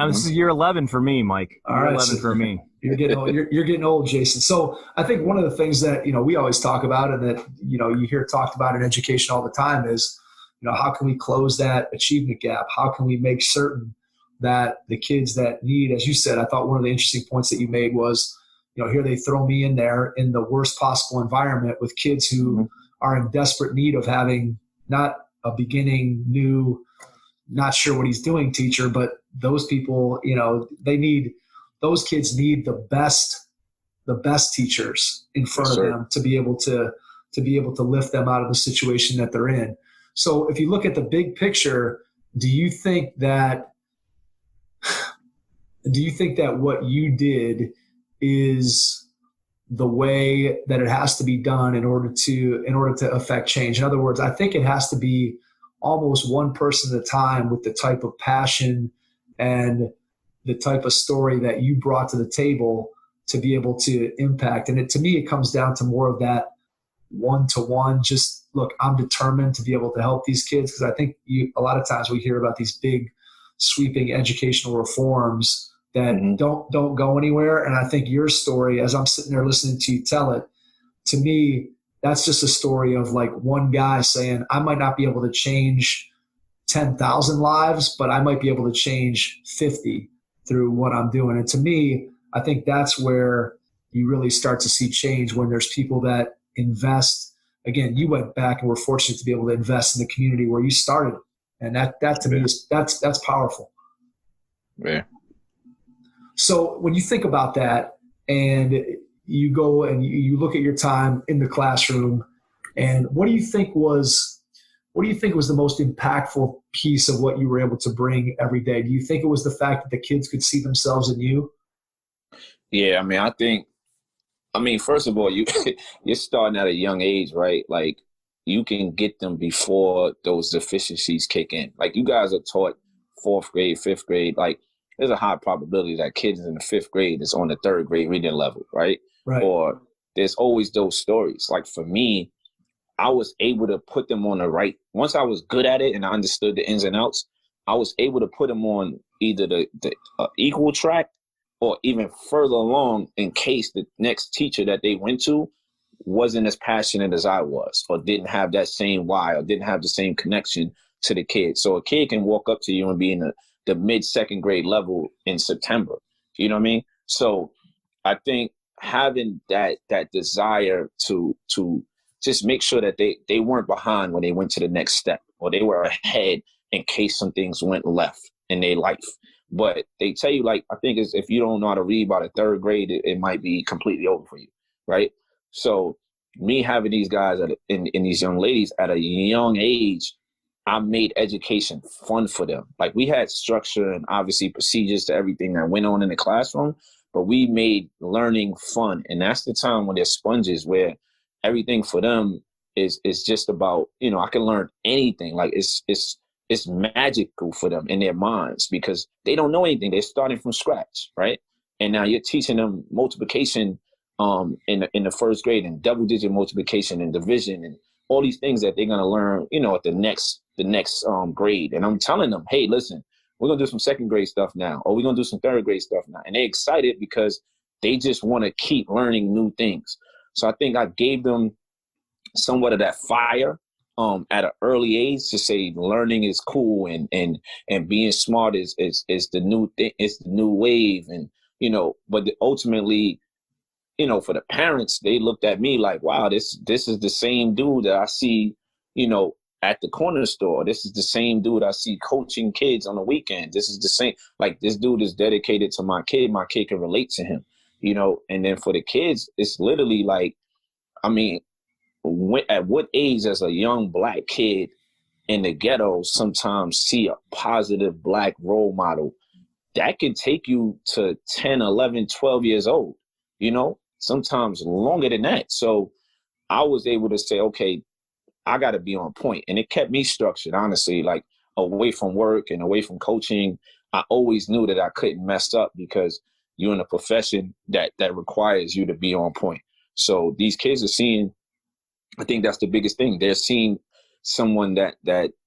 This is year 11 for me, Mike. All right, 11 for me. You're getting old. You're getting old, Jason. So I think one of the things that, we always talk about, and that, you hear talked about in education all the time, is, how can we close that achievement gap? How can we make certain that the kids that need, as you said, I thought one of the interesting points that you made was, here they throw me in there in the worst possible environment with kids who are in desperate need of having not a beginning, new, not sure what he's doing teacher, but those people, those kids need the best teachers in front of them to be able to lift them out of the situation that they're in. So if you look at the big picture, do you think that what you did is the way that it has to be done in order to affect change? In other words, I think it has to be almost one person at a time, with the type of passion and the type of story that you brought to the table to be able to impact. And to me, it comes down to more of that one-to-one, just look, I'm determined to be able to help these kids. Because I think a lot of times we hear about these big sweeping educational reforms that don't go anywhere. And I think your story, as I'm sitting there listening to you tell it, to me, that's just a story of like one guy saying, I might not be able to change 10,000 lives, but I might be able to change 50 through what I'm doing. And to me, I think that's where you really start to see change, when there's people that invest. Again, you went back and were fortunate to be able to invest in the community where you started. And that to me is that's powerful. Yeah. So when you think about that, and you go and you look at your time in the classroom, and what do you think was the most impactful piece of what you were able to bring every day? Do you think it was the fact that the kids could see themselves in you? Yeah, first of all, you're starting at a young age, right? Like you can get them before those deficiencies kick in. Like you guys are taught fourth grade, fifth grade, like there's a high probability that kids in the fifth grade is on the third grade reading level, right? Or there's always those stories. Like for me, I was able to put them on the right. Once I was good at it and I understood the ins and outs, I was able to put them on either the equal track or even further along, in case the next teacher that they went to wasn't as passionate as I was, or didn't have that same why, or didn't have the same connection to the kid. So a kid can walk up to you and be in the mid-second grade level in September. You know what I mean? So I think having that desire to just make sure that they weren't behind when they went to the next step, or they were ahead in case some things went left in their life, But they tell you, like, I think it's, if you don't know how to read by the third grade, it might be completely over for you, right? So me having these guys and these young ladies at a young age, I made education fun for them. Like, we had structure and obviously procedures to everything that went on in the classroom, but we made learning fun. And that's the time when they're sponges, where everything for them is just about, I can learn anything. Like, it's magical for them in their minds because they don't know anything. They're starting from scratch, right? And now you're teaching them multiplication in the first grade, and double digit multiplication and division and all these things that they're going to learn, at the next grade. And I'm telling them, hey, listen, we're going to do some second grade stuff now, or we're going to do some third grade stuff now. And they're excited because they just want to keep learning new things. So I think I gave them somewhat of that fire at an early age to say learning is cool and being smart is the new thing, it's the new wave. And, but ultimately, for the parents, they looked at me like, wow, this is the same dude that I see, at the corner store. This is the same dude I see coaching kids on the weekend. This is the same, like, this dude is dedicated to my kid. My kid can relate to him, and then for the kids, it's literally like, I mean, at what age does a young Black kid in the ghetto sometimes see a positive Black role model? That can take you to 10, 11, 12 years old, sometimes longer than that. So I was able to say, okay, I got to be on point. And it kept me structured, honestly, like away from work and away from coaching. I always knew that I couldn't mess up because you're in a profession that requires you to be on point. So these kids are seeing, I think that's the biggest thing. They're seeing someone that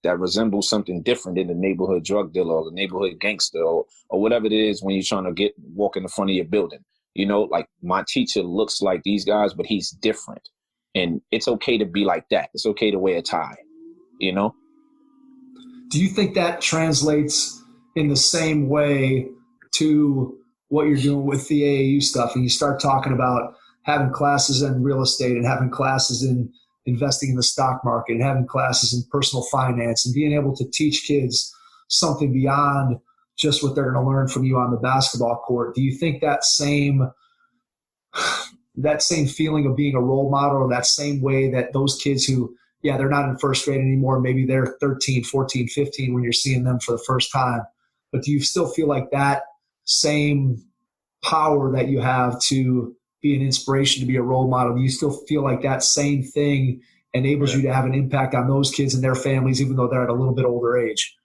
resembles something different in the neighborhood drug dealer or the neighborhood gangster or whatever it is when you're trying to walk in the front of your building. Like, my teacher looks like these guys, but he's different. And it's okay to be like that. It's okay to wear a tie, Do you think that translates in the same way to what you're doing with the AAU stuff? And you start talking about having classes in real estate and having classes in investing in the stock market and having classes in personal finance and being able to teach kids something beyond just what they're going to learn from you on the basketball court. Do you think that same feeling of being a role model, or that same way that those kids who, they're not in first grade anymore, maybe they're 13, 14, 15 when you're seeing them for the first time, but do you still feel like that same power that you have to be an inspiration, to be a role model, do you still feel like that same thing enables you to have an impact on those kids and their families, even though they're at a little bit older age?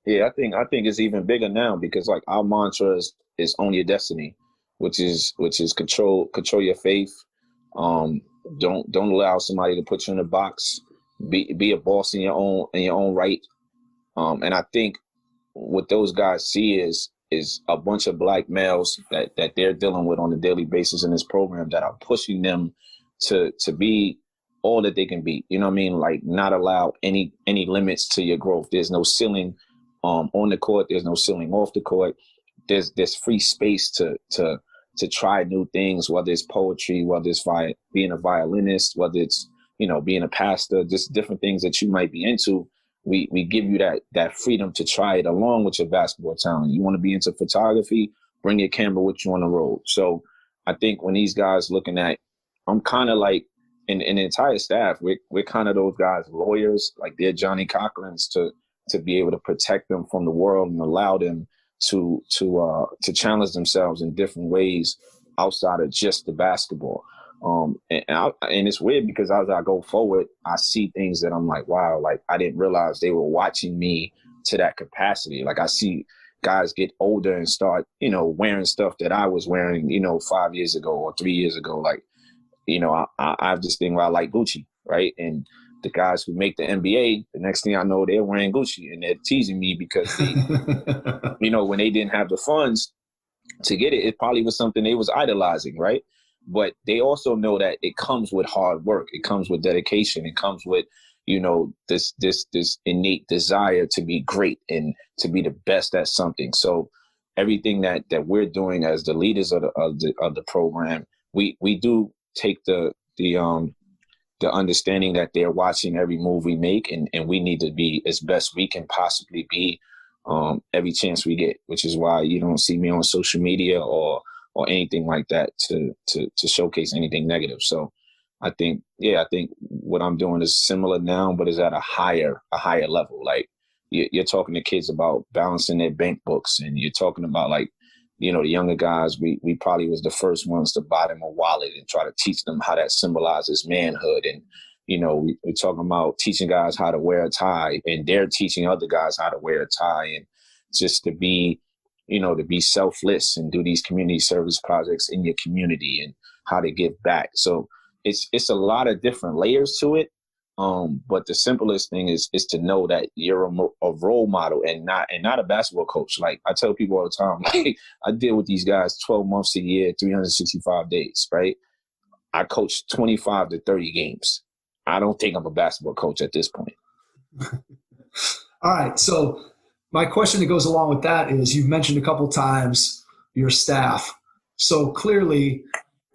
Yeah, I think it's even bigger now because, like, our mantra is own your destiny, which is control your faith. Don't allow somebody to put you in a box. Be a boss in your own right. And I think what those guys see is a bunch of Black males that they're dealing with on a daily basis in this program that are pushing them to be all that they can be. You know what I mean? Like, not allow any limits to your growth. There's no ceiling on the court. There's no ceiling off the court. There's free space to try new things, whether it's poetry, whether it's being a violinist, whether it's, being a pastor, just different things that you might be into. We give you that freedom to try it along with your basketball talent. You want to be into photography, bring your camera with you on the road. So I think when these guys looking at, I'm kind of like, in the entire staff, we're kind of those guys, lawyers, like they're Johnny Cochran's to be able to protect them from the world and allow them to challenge themselves in different ways outside of just the basketball. And it's weird because as I go forward, I see things that I'm like, wow, like I didn't realize they were watching me to that capacity. Like, I see guys get older and start, wearing stuff that I was wearing, 5 years ago or 3 years ago. Like, I have this thing where I like Gucci, right? And the guys who make the NBA, the next thing I know, they're wearing Gucci and they're teasing me because they, when they didn't have the funds to get it, it probably was something they was idolizing, right? But they also know that it comes with hard work. It comes with dedication. It comes with, this innate desire to be great and to be the best at something. So everything that we're doing as the leaders of the program, we do take the understanding that they're watching every move we make, and we need to be as best we can possibly be every chance we get, which is why you don't see me on social media or anything like that to showcase anything negative. So I think what I'm doing is similar now, but is at a higher level. Like you're talking to kids about balancing their bank books, and you're talking about like, the younger guys, we probably was the first ones to buy them a wallet and try to teach them how that symbolizes manhood. And, we're talking about teaching guys how to wear a tie, and they're teaching other guys how to wear a tie, and just to be selfless and do these community service projects in your community and how to give back. So it's a lot of different layers to it. But the simplest thing is to know that you're a role model and not a basketball coach. Like I tell people all the time, like I deal with these guys 12 months a year, 365 days, right? I coach 25 to 30 games. I don't think I'm a basketball coach at this point. All right. So my question that goes along with that is, you've mentioned a couple times your staff. So clearly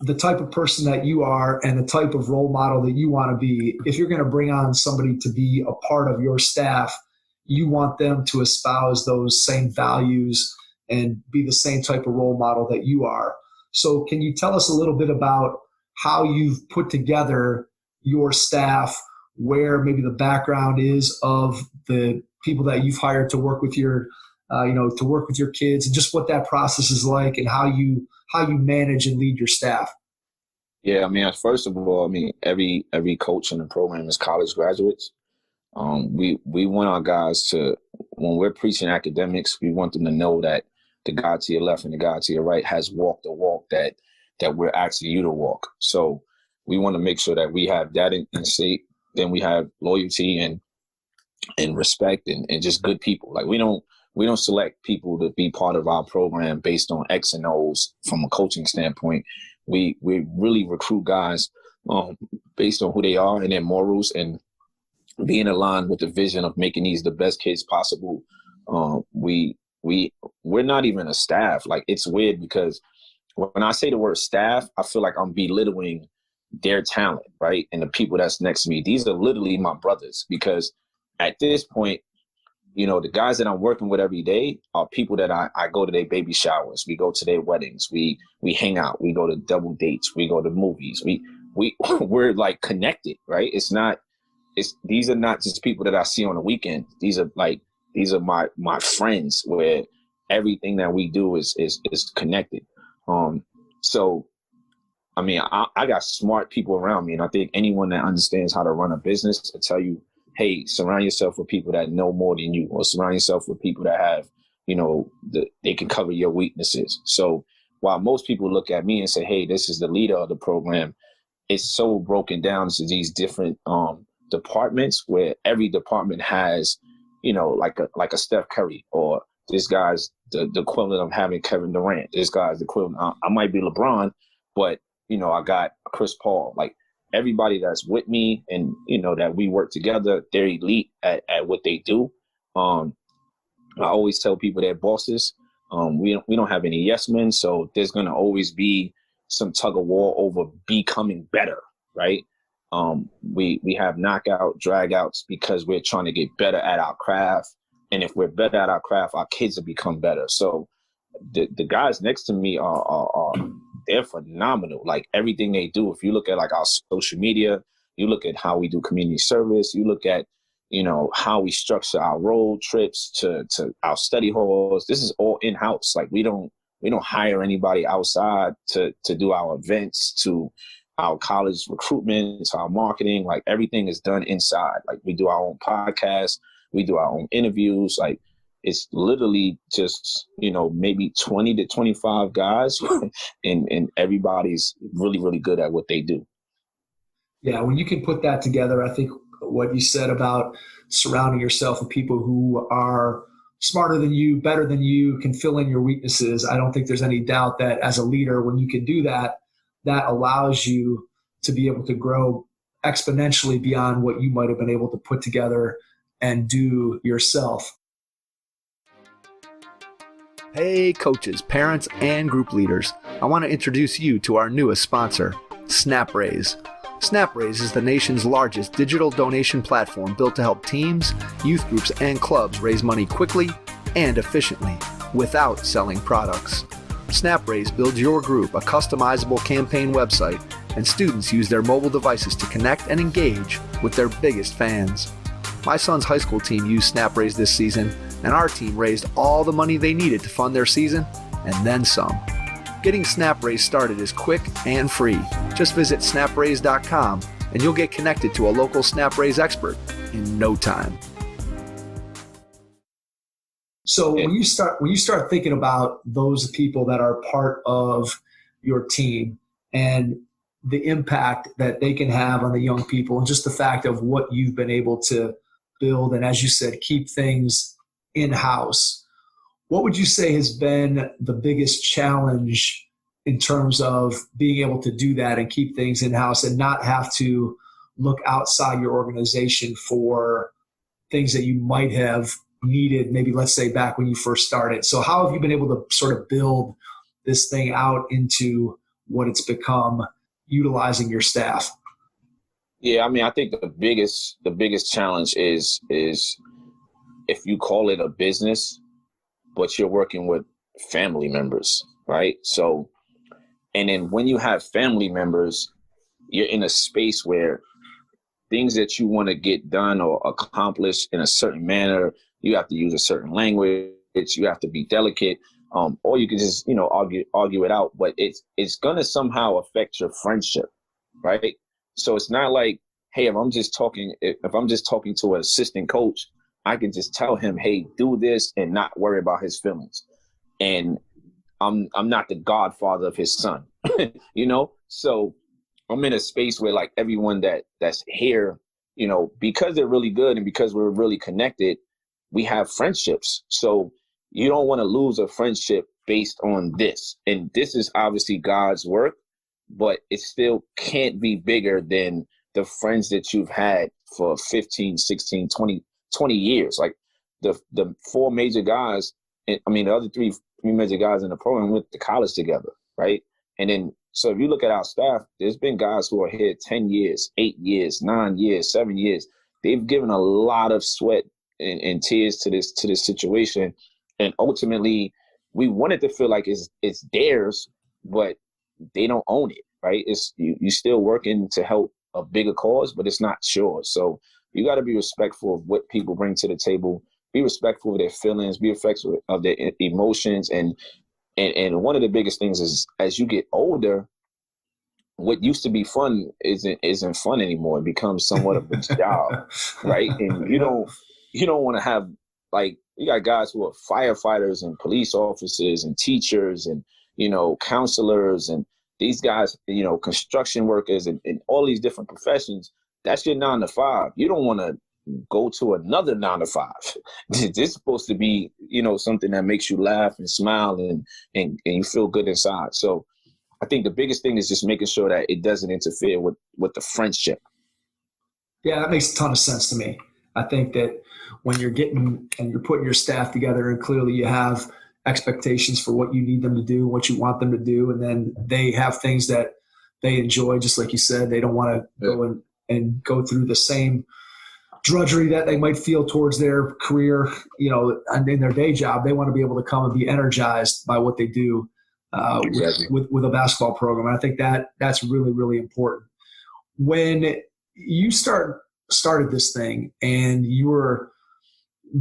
the type of person that you are and the type of role model that you want to be, if you're going to bring on somebody to be a part of your staff, you want them to espouse those same values and be the same type of role model that you are. So can you tell us a little bit about how you've put together your staff, where maybe the background is of the people that you've hired to work with your kids, and just what that process is like, and how you manage and lead your staff? Yeah, I mean, first of all, I mean, every coach in the program is college graduates. We want our guys to, when we're preaching academics, we want them to know that the guy to your left and the guy to your right has walked the walk that we're asking you to walk. So we want to make sure that we have that in shape. Then we have loyalty and respect and just good people. Like we don't select people to be part of our program based on X and O's from a coaching standpoint. We really recruit guys based on who they are and their morals and being aligned with the vision of making these the best kids possible. We're not even a staff. Like it's weird because when I say the word staff, I feel like I'm belittling their talent, right? And the people that's next to me. These are literally my brothers, because at this point, the guys that I'm working with every day are people that I go to their baby showers. We go to their weddings. We hang out. We go to double dates. We go to movies. We're like connected, right? These are not just people that I see on the weekend. These are my friends, where everything that we do is connected. So, I mean, I got smart people around me, and I think anyone that understands how to run a business will tell you, hey, surround yourself with people that know more than you, or surround yourself with people that have, they can cover your weaknesses. So while most people look at me and say, hey, this is the leader of the program, it's so broken down to these different departments, where every department has, like a Steph Curry, or this guy's the equivalent of having Kevin Durant. This guy's the equivalent. I might be LeBron, but, I got Chris Paul. Like, everybody that's with me and, that we work together, they're elite at what they do. I always tell people they're bosses. We don't have any yes men, so there's going to always be some tug of war over becoming better, right? We have knockout, dragouts, because we're trying to get better at our craft. And if we're better at our craft, our kids will become better. So the guys next to me are they're phenomenal. Like everything they do, if you look at like our social media, you look at how we do community service, you look at, how we structure our road trips to our study halls. This is all in-house. Like we don't hire anybody outside to do our events, to our college recruitment, to our marketing. Like everything is done inside. Like we do our own podcast, we do our own interviews. Like it's literally just, maybe 20 to 25 guys and everybody's really, really good at what they do. Yeah, when you can put that together, I think what you said about surrounding yourself with people who are smarter than you, better than you, can fill in your weaknesses. I don't think there's any doubt that as a leader, when you can do that, that allows you to be able to grow exponentially beyond what you might have been able to put together and do yourself. Hey coaches, parents, and group leaders. I want to introduce you to our newest sponsor, SnapRaise. SnapRaise is the nation's largest digital donation platform built to help teams, youth groups, and clubs raise money quickly and efficiently without selling products. SnapRaise builds your group a customizable campaign website, and students use their mobile devices to connect and engage with their biggest fans. My son's high school team used SnapRaise this season, and our team raised all the money they needed to fund their season, and then some. Getting SnapRaise started is quick and free. Just visit snapraise.com and you'll get connected to a local SnapRaise expert in no time. So when you start thinking about those people that are part of your team and the impact that they can have on the young people, and just the fact of what you've been able to build and, as you said, keep things in-house, what would you say has been the biggest challenge in terms of being able to do that and keep things in-house and not have to look outside your organization for things that you might have needed, maybe let's say back when you first started? So how have you been able to sort of build this thing out into what it's become, utilizing your staff? Yeah, I mean, I think the biggest challenge is if you call it a business, but you're working with family members, right? So, and then when you have family members, you're in a space where things that you want to get done or accomplish in a certain manner, you have to use a certain language, you have to be delicate, or you can just, argue it out, but it's going to somehow affect your friendship, right? So it's not like, hey, if I'm just talking to an assistant coach, I can just tell him, hey, do this and not worry about his feelings. And I'm not the godfather of his son, So I'm in a space where like everyone that's here, because they're really good and because we're really connected, we have friendships. So you don't want to lose a friendship based on this. And this is obviously God's work, but it still can't be bigger than the friends that you've had for 15, 16, 20 years. Like the four major guys, the other three major guys in the program went to college together, right? And then, so if you look at our staff, there's been guys who are here 10 years, 8 years, 9 years, 7 years. They've given a lot of sweat and tears to this situation. And ultimately, we want it to feel like it's theirs, but they don't own it, right? It's you still working to help a bigger cause, but it's not yours. So you got to be respectful of what people bring to the table. Be respectful of their feelings. Be respectful of their emotions. And one of the biggest things is, as you get older, what used to be fun isn't fun anymore. It becomes somewhat of a job, right? And you don't want to have, like, you got guys who are firefighters and police officers and teachers and counselors, and these guys, construction workers and all these different professions. That's your 9 to 5. You don't want to go to another 9 to 5. This is supposed to be, something that makes you laugh and smile and you feel good inside. So I think the biggest thing is just making sure that it doesn't interfere with the friendship. Yeah, that makes a ton of sense to me. I think that when you're getting and you're putting your staff together, and clearly you have expectations for what you need them to do, what you want them to do, and then they have things that they enjoy, just like you said. They don't want to go and go through the same drudgery that they might feel towards their career, and in their day job. They want to be able to come and be energized by what they do with a basketball program. And I think that's really, really important. When you started this thing and you were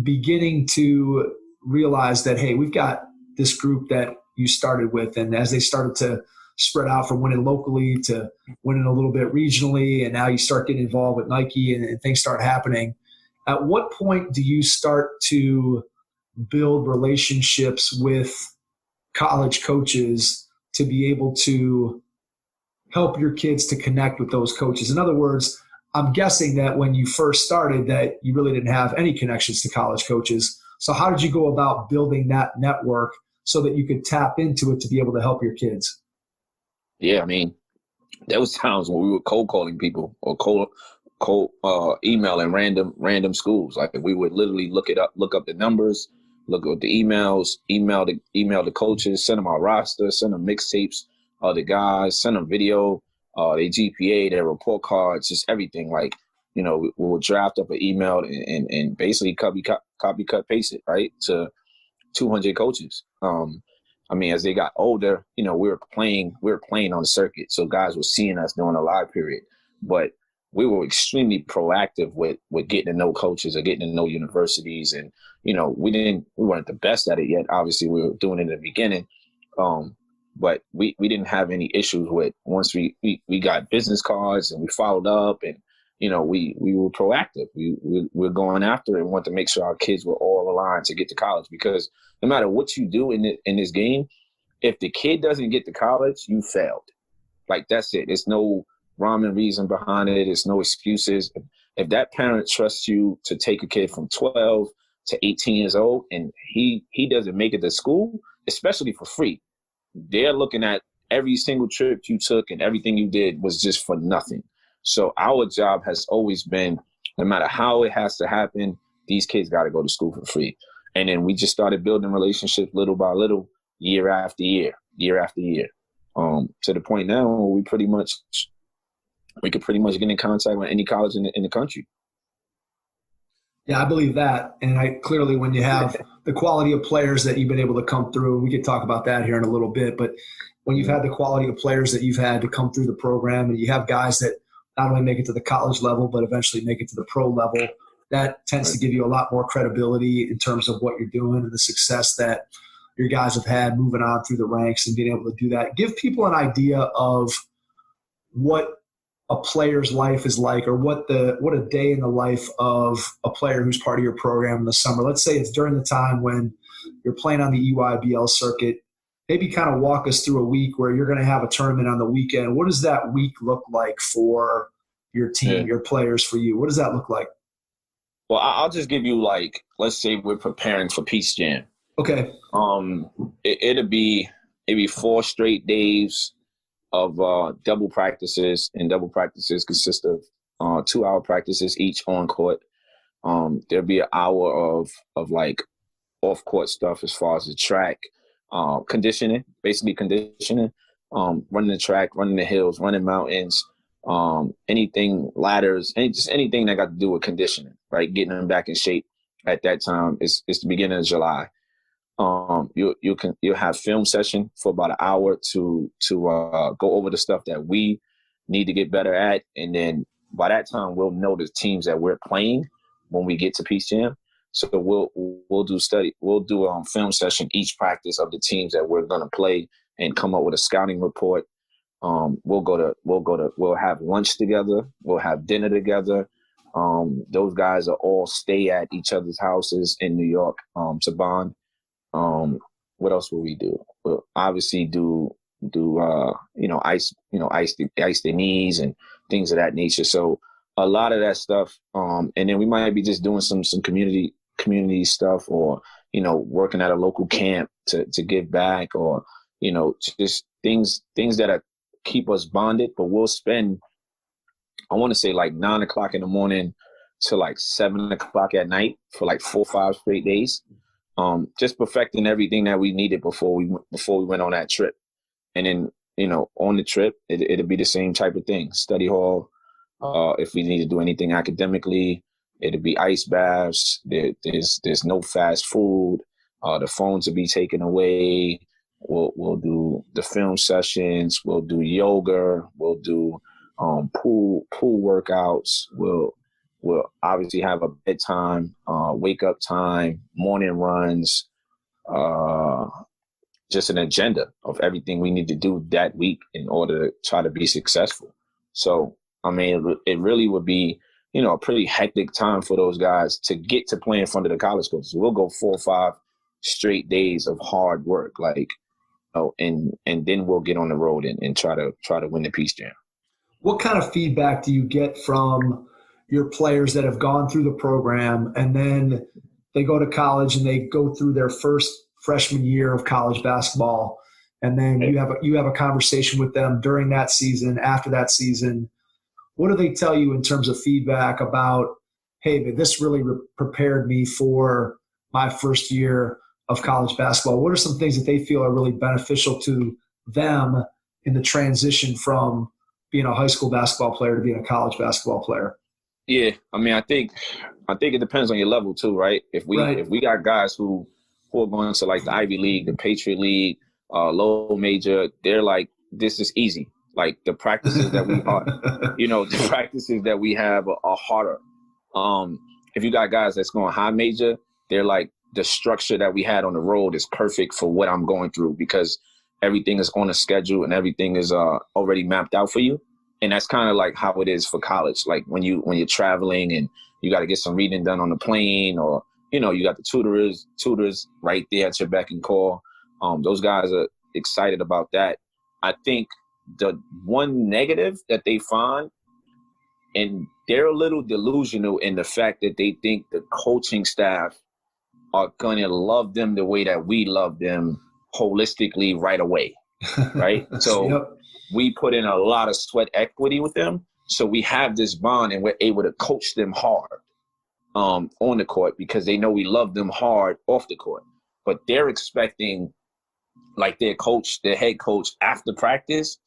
beginning to realize that, hey, we've got this group that you started with, and as they started to spread out from winning locally to winning a little bit regionally, and now you start getting involved with Nike and things start happening, at what point do you start to build relationships with college coaches to be able to help your kids to connect with those coaches? In other words, I'm guessing that when you first started that you really didn't have any connections to college coaches. So how did you go about building that network so that you could tap into it to be able to help your kids? Yeah, I mean, there was times when we were cold calling people or cold emailing random schools. Like we would literally look up the numbers, look at the emails, email the coaches, send them our roster, send them mixtapes of the guys, send them video, their GPA, their report cards, just everything. Like, we will draft up an email and basically copy, cut, paste it, right? To 200 coaches. I mean, as they got older, we were playing on the circuit. So guys were seeing us during the live period, but we were extremely proactive with getting to know coaches or getting to know universities. And, we weren't the best at it yet. Obviously we were doing it in the beginning. But we didn't have any issues with once we got business cards and we followed up and, we were proactive. We were going after it and wanted to make sure our kids were all aligned to get to college, because no matter what you do in this game, if the kid doesn't get to college, you failed. Like, that's it. There's no rhyme and reason behind it. There's no excuses. If that parent trusts you to take a kid from 12 to 18 years old and he doesn't make it to school, especially for free, they're looking at every single trip you took and everything you did was just for nothing. So our job has always been, no matter how it has to happen, these kids got to go to school for free. And then we just started building relationships little by little, year after year, to the point now where we could pretty much get in contact with any college in the country. Yeah, I believe that. And clearly when you have the quality of players that you've been able to come through, we could talk about that here in a little bit, but when you've had the quality of players that you've had to come through the program, and you have guys that not only make it to the college level, but eventually make it to the pro level, that tends to give you a lot more credibility in terms of what you're doing and the success that your guys have had moving on through the ranks and being able to do that. Give people an idea of what a player's life is like, or what a day in the life of a player who's part of your program in the summer. Let's say it's during the time when you're playing on the EYBL circuit. Maybe kind of walk us through a week where you're going to have a tournament on the weekend. What does that week look like for your team, your players, for you? What does that look like? Well, I'll just give you, like, let's say we're preparing for Peace Jam. Okay. It'll be 4 straight days of double practices, and double practices consist of 2-hour practices each on court. There'll be an hour of like off court stuff as far as the track, conditioning, running the track, running the hills, running mountains, anything, ladders, anything that got to do with conditioning, right? Getting them back in shape at that time. It's the beginning of July. You'll have film session for about an hour to go over the stuff that we need to get better at. And then by that time, we'll know the teams that we're playing when we get to Peace Jam. So we'll do film session each practice of the teams that we're going to play and come up with a scouting report. We'll have lunch together. We'll have dinner together. Those guys will all stay at each other's houses in New York to bond. What else will we do? We'll obviously do ice their knees and things of that nature. So a lot of that stuff. And then we might be just doing some community stuff, or, working at a local camp to give back, or, just things that keep us bonded. But we'll spend, I want to say, like 9 o'clock in the morning to like 7 o'clock at night for like 4 or 5 straight days. Just perfecting everything that we needed before we went on that trip. And then, on the trip, it'll be the same type of thing. Study hall. If we need to do anything academically, it'll be ice baths. There's no fast food. The phones will be taken away. We'll do the film sessions. We'll do yoga. We'll do pool workouts. We'll obviously have a bedtime, wake up time, morning runs, just an agenda of everything we need to do that week in order to try to be successful. So, I mean, it really would be, a pretty hectic time for those guys to get to play in front of the college coaches. We'll go 4 or 5 straight days of hard work, and then we'll get on the road and try to win the Peace Jam. What kind of feedback do you get from your players that have gone through the program and then they go to college and they go through their first freshman year of college basketball, and then you have a conversation with them during that season, after that season? What do they tell you in terms of feedback about, hey, this really prepared me for my first year of college basketball? What are some things that they feel are really beneficial to them in the transition from being a high school basketball player to being a college basketball player? Yeah, I mean, I think it depends on your level too, right? If we got guys who who are going to like the Ivy League, the Patriot League, low major, they're like, this is easy. Like the practices that we are, the practices that we have are harder. If you got guys that's going high major, they're like, the structure that we had on the road is perfect for what I'm going through because everything is on a schedule and everything is already mapped out for you. And that's kind of like how it is for college. Like when you're traveling and you got to get some reading done on the plane, or, you got the tutors right there at your beck and call. Those guys are excited about that. I think the one negative that they find, and they're a little delusional in the fact that they think the coaching staff are going to love them the way that we love them holistically right away, right? So Yep. we put in a lot of sweat equity with them. So we have this bond and we're able to coach them hard on the court because they know we love them hard off the court. But they're expecting like their head coach after practice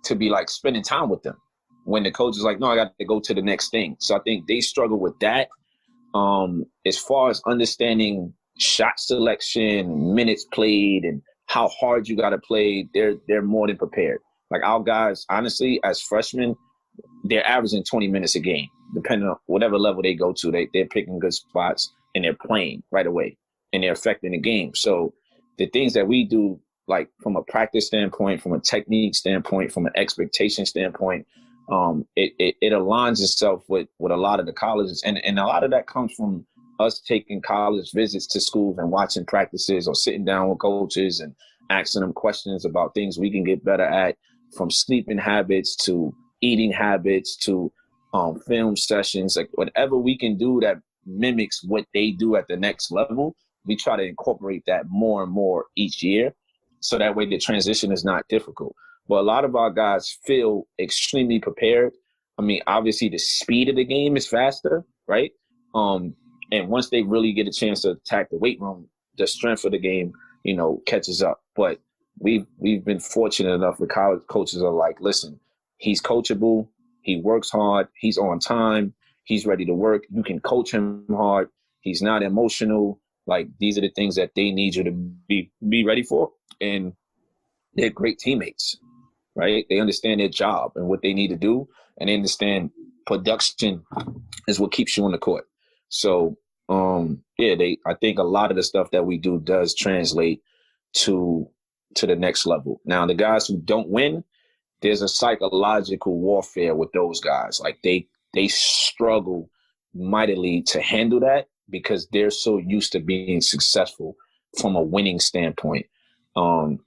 to be like spending time with them when the coach is like, no, I got to go to the next thing. So I think they struggle with that. As far as understanding shot selection, minutes played, and how hard you got to play, they're more than prepared. Like our guys, honestly, as freshmen, they're averaging 20 minutes a game, depending on whatever level they go to. They're picking good spots and they're playing right away and they're affecting the game. So the things that we do, like from a practice standpoint, from a technique standpoint, from an expectation standpoint, it aligns itself with a lot of the colleges. And a lot of that comes from us taking college visits to schools and watching practices or sitting down with coaches and asking them questions about things we can get better at, from sleeping habits to eating habits to film sessions, like whatever we can do that mimics what they do at the next level, we try to incorporate that more and more each year. So that way the transition is not difficult. But a lot of our guys feel extremely prepared. I mean, obviously the speed of the game is faster, right? And once they really get a chance to attack the weight room, the strength of the game, catches up. But we've been fortunate enough with college coaches are like, listen, he's coachable, he works hard, he's on time, he's ready to work. You can coach him hard. He's not emotional. Like, these are the things that they need you to be ready for. And they're great teammates, right? They understand their job and what they need to do, and they understand production is what keeps you on the court. So, I think a lot of the stuff that we do does translate to the next level. Now, the guys who don't win, there's a psychological warfare with those guys. Like they struggle mightily to handle that because they're so used to being successful from a winning standpoint. And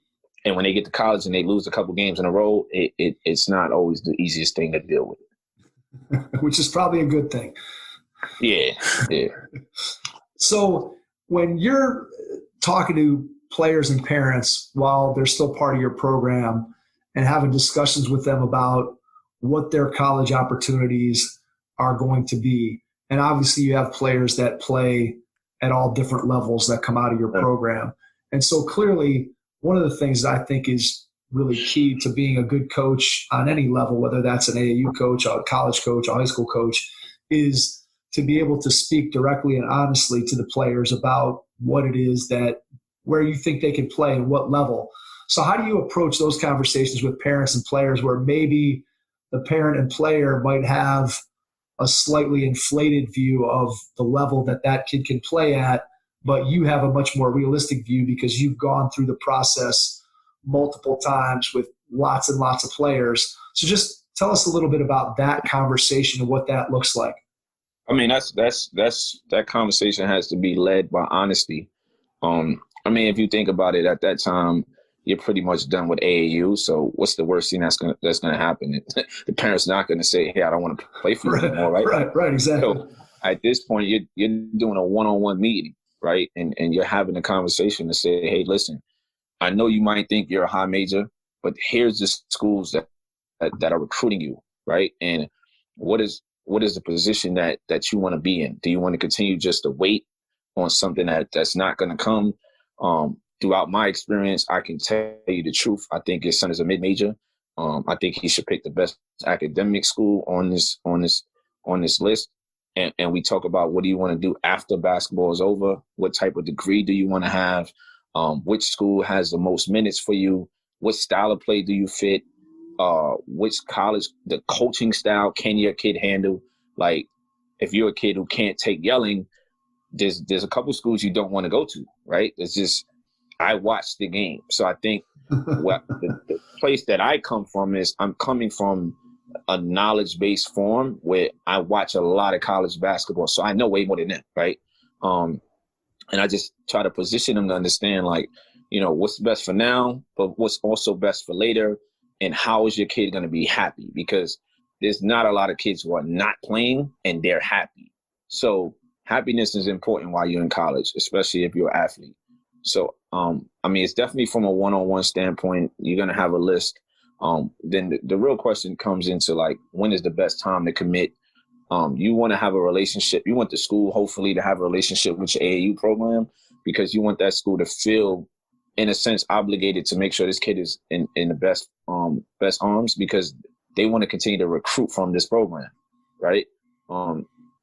when they get to college and they lose a couple games in a row, it's not always the easiest thing to deal with. Which is probably a good thing. Yeah. So when you're talking to players and parents while they're still part of your program and having discussions with them about what their college opportunities are going to be, and obviously you have players that play at all different levels that come out of your program. And so clearly one of the things that I think is really key to being a good coach on any level, whether that's an AAU coach, a college coach, a high school coach, is to be able to speak directly and honestly to the players about what it is that where you think they can play and what level. So how do you approach those conversations with parents and players where maybe the parent and player might have a slightly inflated view of the level that kid can play at, but you have a much more realistic view because you've gone through the process multiple times with lots and lots of players. So just tell us a little bit about that conversation and what that looks like. I mean, that conversation has to be led by honesty. I mean, if you think about it, at that time, you're pretty much done with AAU. So what's the worst thing that's gonna happen? The parent's not gonna say, "Hey, I don't want to play for you anymore," right? Right, exactly. So at this point, you're doing a one-on-one meeting, right? And you're having a conversation to say, "Hey, listen, I know you might think you're a high major, but here's the schools that are recruiting you, right? And what is the position that you want to be in? Do you want to continue just to wait on something that's not going to come?" Throughout my experience, I can tell you the truth. I think his son is a mid-major. I think he should pick the best academic school on this list. and we talk about what do you want to do after basketball is over? What type of degree do you want to have? Which school has the most minutes for you? What style of play do you fit? Which college, the coaching style, can your kid handle? Like, if you're a kid who can't take yelling, there's a couple schools you don't want to go to, right? It's just, I watch the game. So I think the place that I come from is I'm coming from a knowledge-based form where I watch a lot of college basketball. So I know way more than them, right? And I just try to position them to understand, like, you know, what's best for now, but what's also best for later, and how is your kid going to be happy? Because there's not a lot of kids who are not playing and they're happy. So happiness is important while you're in college, especially if you're an athlete. So, I mean, it's definitely from a one-on-one standpoint, you're going to have a list. Then the real question comes into, like, when is the best time to commit? You want to have a relationship. You want the school, hopefully, to have a relationship with your AAU program, because you want that school to feel, in a sense, obligated to make sure this kid is in the best arms, because they want to continue to recruit from this program, right?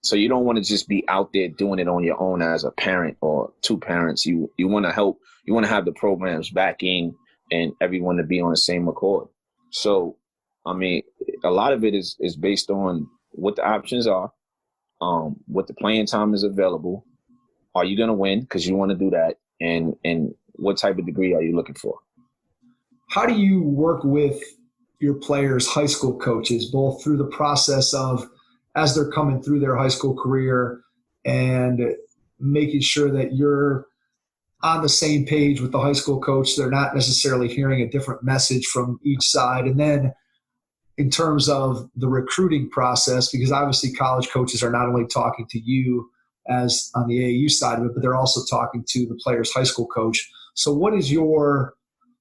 So you don't want to just be out there doing it on your own as a parent or two parents. You want to help. You want to have the programs backing and everyone to be on the same accord. So, I mean, a lot of it is based on what the options are, what the playing time is available. Are you going to win? Because you want to do that. And what type of degree are you looking for? How do you work with your players' high school coaches, both through the process of as they're coming through their high school career and making sure that you're on the same page with the high school coach? They're not necessarily hearing a different message from each side. And then in terms of the recruiting process, because obviously college coaches are not only talking to you as on the AAU side of it, but they're also talking to the player's high school coach. So what is your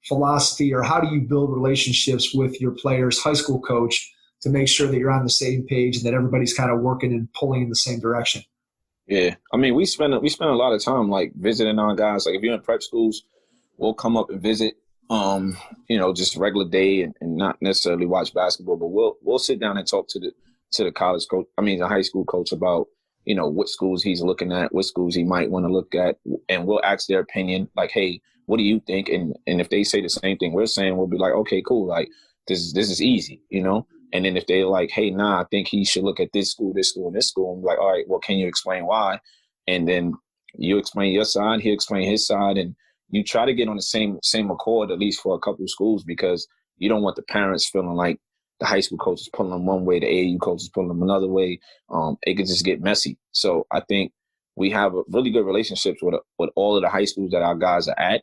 philosophy, or how do you build relationships with your player's high school coach to make sure that you're on the same page and that everybody's kind of working and pulling in the same direction? Yeah, I mean, we spend a lot of time, like, visiting our guys. Like, if you're in prep schools, we'll come up and visit, you know, just regular day and not necessarily watch basketball, but we'll sit down and talk to the college coach. I mean, the high school coach about, you know, what schools he's looking at, what schools he might want to look at, and we'll ask their opinion. Like, hey, what do you think? And if they say the same thing we're saying, we'll be like, okay, cool. Like, this is easy, you know? And then if they're like, hey, nah, I think he should look at this school, and this school, I'm like, all right, well, can you explain why? And then you explain your side, he'll explain his side, and you try to get on the same accord, at least for a couple of schools, because you don't want the parents feeling like the high school coach is pulling them one way, the AAU coach is pulling them another way. It could just get messy. So I think we have a really good relationships with all of the high schools that our guys are at.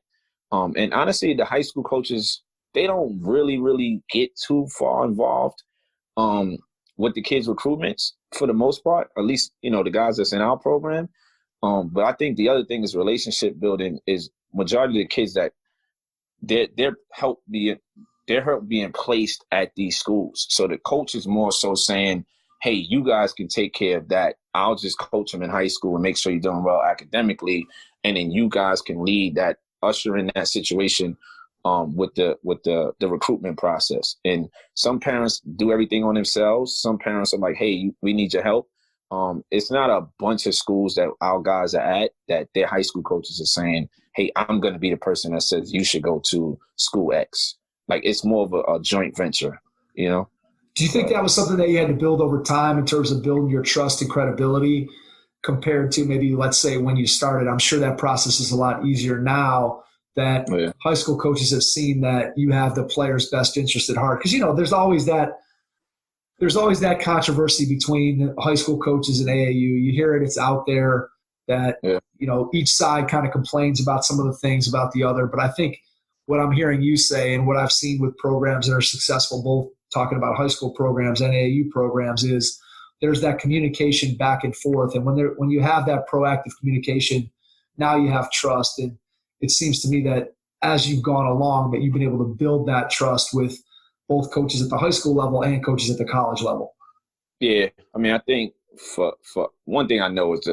And honestly, the high school coaches, they don't really get too far involved with the kids' recruitments for the most part, at least, you know, the guys that's in our program. But I think the other thing is relationship building is majority of the kids that they're help being placed at these schools. So the coach is more so saying, hey, you guys can take care of that. I'll just coach them in high school and make sure you're doing well academically. And then you guys can lead that, usher in that situation with the recruitment process. And some parents do everything on themselves. Some parents are like, hey, we need your help. It's not a bunch of schools that our guys are at that their high school coaches are saying, hey, I'm going to be the person that says you should go to school X. Like, it's more of a joint venture, you know? Do you think that was something that you had to build over time in terms of building your trust and credibility compared to maybe, let's say, when you started? I'm sure that process is a lot easier now that high school coaches have seen that you have the player's best interest at heart. Because, you know, there's always that controversy between high school coaches and AAU. You hear it, it's out there that, you know, each side kind of complains about some of the things about the other. But I think what I'm hearing you say and what I've seen with programs that are successful, both talking about high school programs and AAU programs, is there's that communication back and forth. And when you have that proactive communication, now you have trust. And it seems to me that as you've gone along, that you've been able to build that trust with both coaches at the high school level and coaches at the college level. Yeah. I mean, I think for one thing I know is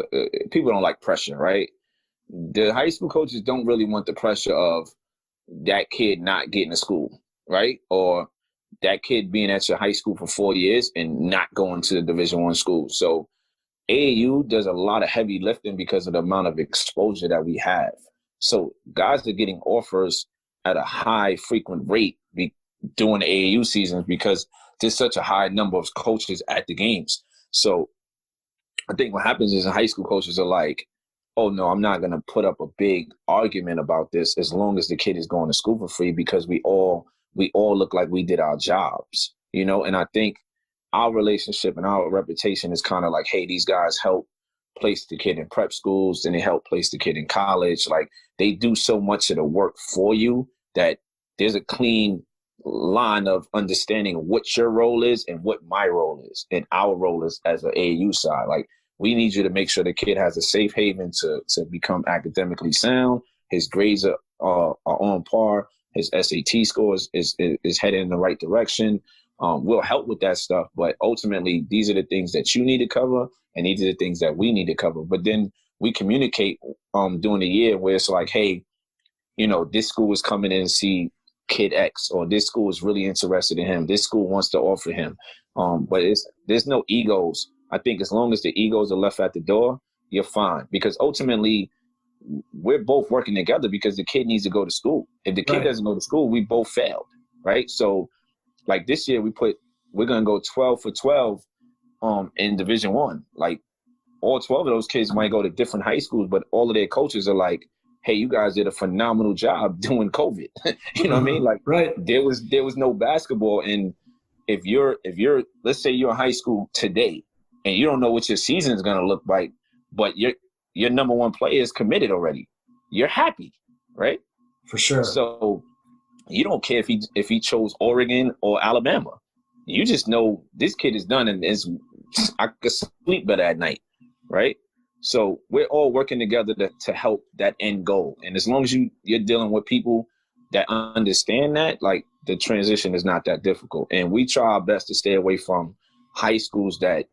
people don't like pressure, right? The high school coaches don't really want the pressure of that kid not getting to school, right? Or that kid being at your high school for 4 years and not going to the Division I school. So AAU does a lot of heavy lifting because of the amount of exposure that we have. So guys are getting offers at a high frequent rate during the AAU seasons because there's such a high number of coaches at the games. So I think what happens is high school coaches are like, oh, no, I'm not going to put up a big argument about this as long as the kid is going to school for free because we all look like we did our jobs, you know? And I think our relationship and our reputation is kind of like, hey, these guys help place the kid in prep schools, then they help place the kid in college. Like, they do so much of the work for you that there's a clean line of understanding what your role is and what my role is and our role is as an AAU side. Like, we need you to make sure the kid has a safe haven to become academically sound. His grades are on par. His SAT scores is headed in the right direction. We'll help with that stuff, but ultimately these are the things that you need to cover and these are the things that we need to cover. But then we communicate during the year where it's like, hey, you know, this school is coming in and see kid X, or this school is really interested in him. This school wants to offer him. But there's no egos. I think as long as the egos are left at the door, you're fine. Because ultimately, we're both working together because the kid needs to go to school. If the kid doesn't go to school, we both failed, right? So, like this year, we're gonna go 12 for 12 in Division I. Like, all 12 of those kids might go to different high schools, but all of their coaches are like, hey, you guys did a phenomenal job doing COVID. You know what I mean? Like, there was no basketball, and if you're let's say you're in high school today and you don't know what your season is gonna look like, but your number one player is committed already, you're happy, right? For sure. So you don't care if he chose Oregon or Alabama. You just know this kid is done and I could sleep better at night, right? So we're all working together to help that end goal. And as long as you're dealing with people that understand that, like, the transition is not that difficult. And we try our best to stay away from high schools that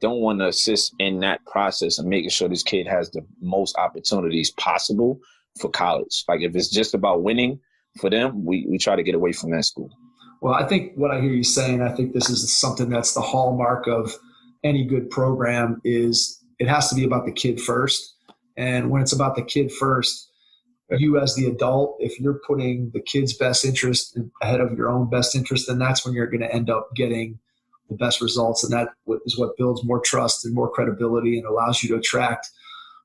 don't want to assist in that process and making sure this kid has the most opportunities possible for college. Like, if it's just about winning for them, we try to get away from that school. Well, I think what I hear you saying, I think this is something that's the hallmark of any good program is it has to be about the kid first. And when it's about the kid first, you as the adult, if you're putting the kid's best interest ahead of your own best interest, then that's when you're going to end up getting the best results. And that is what builds more trust and more credibility and allows you to attract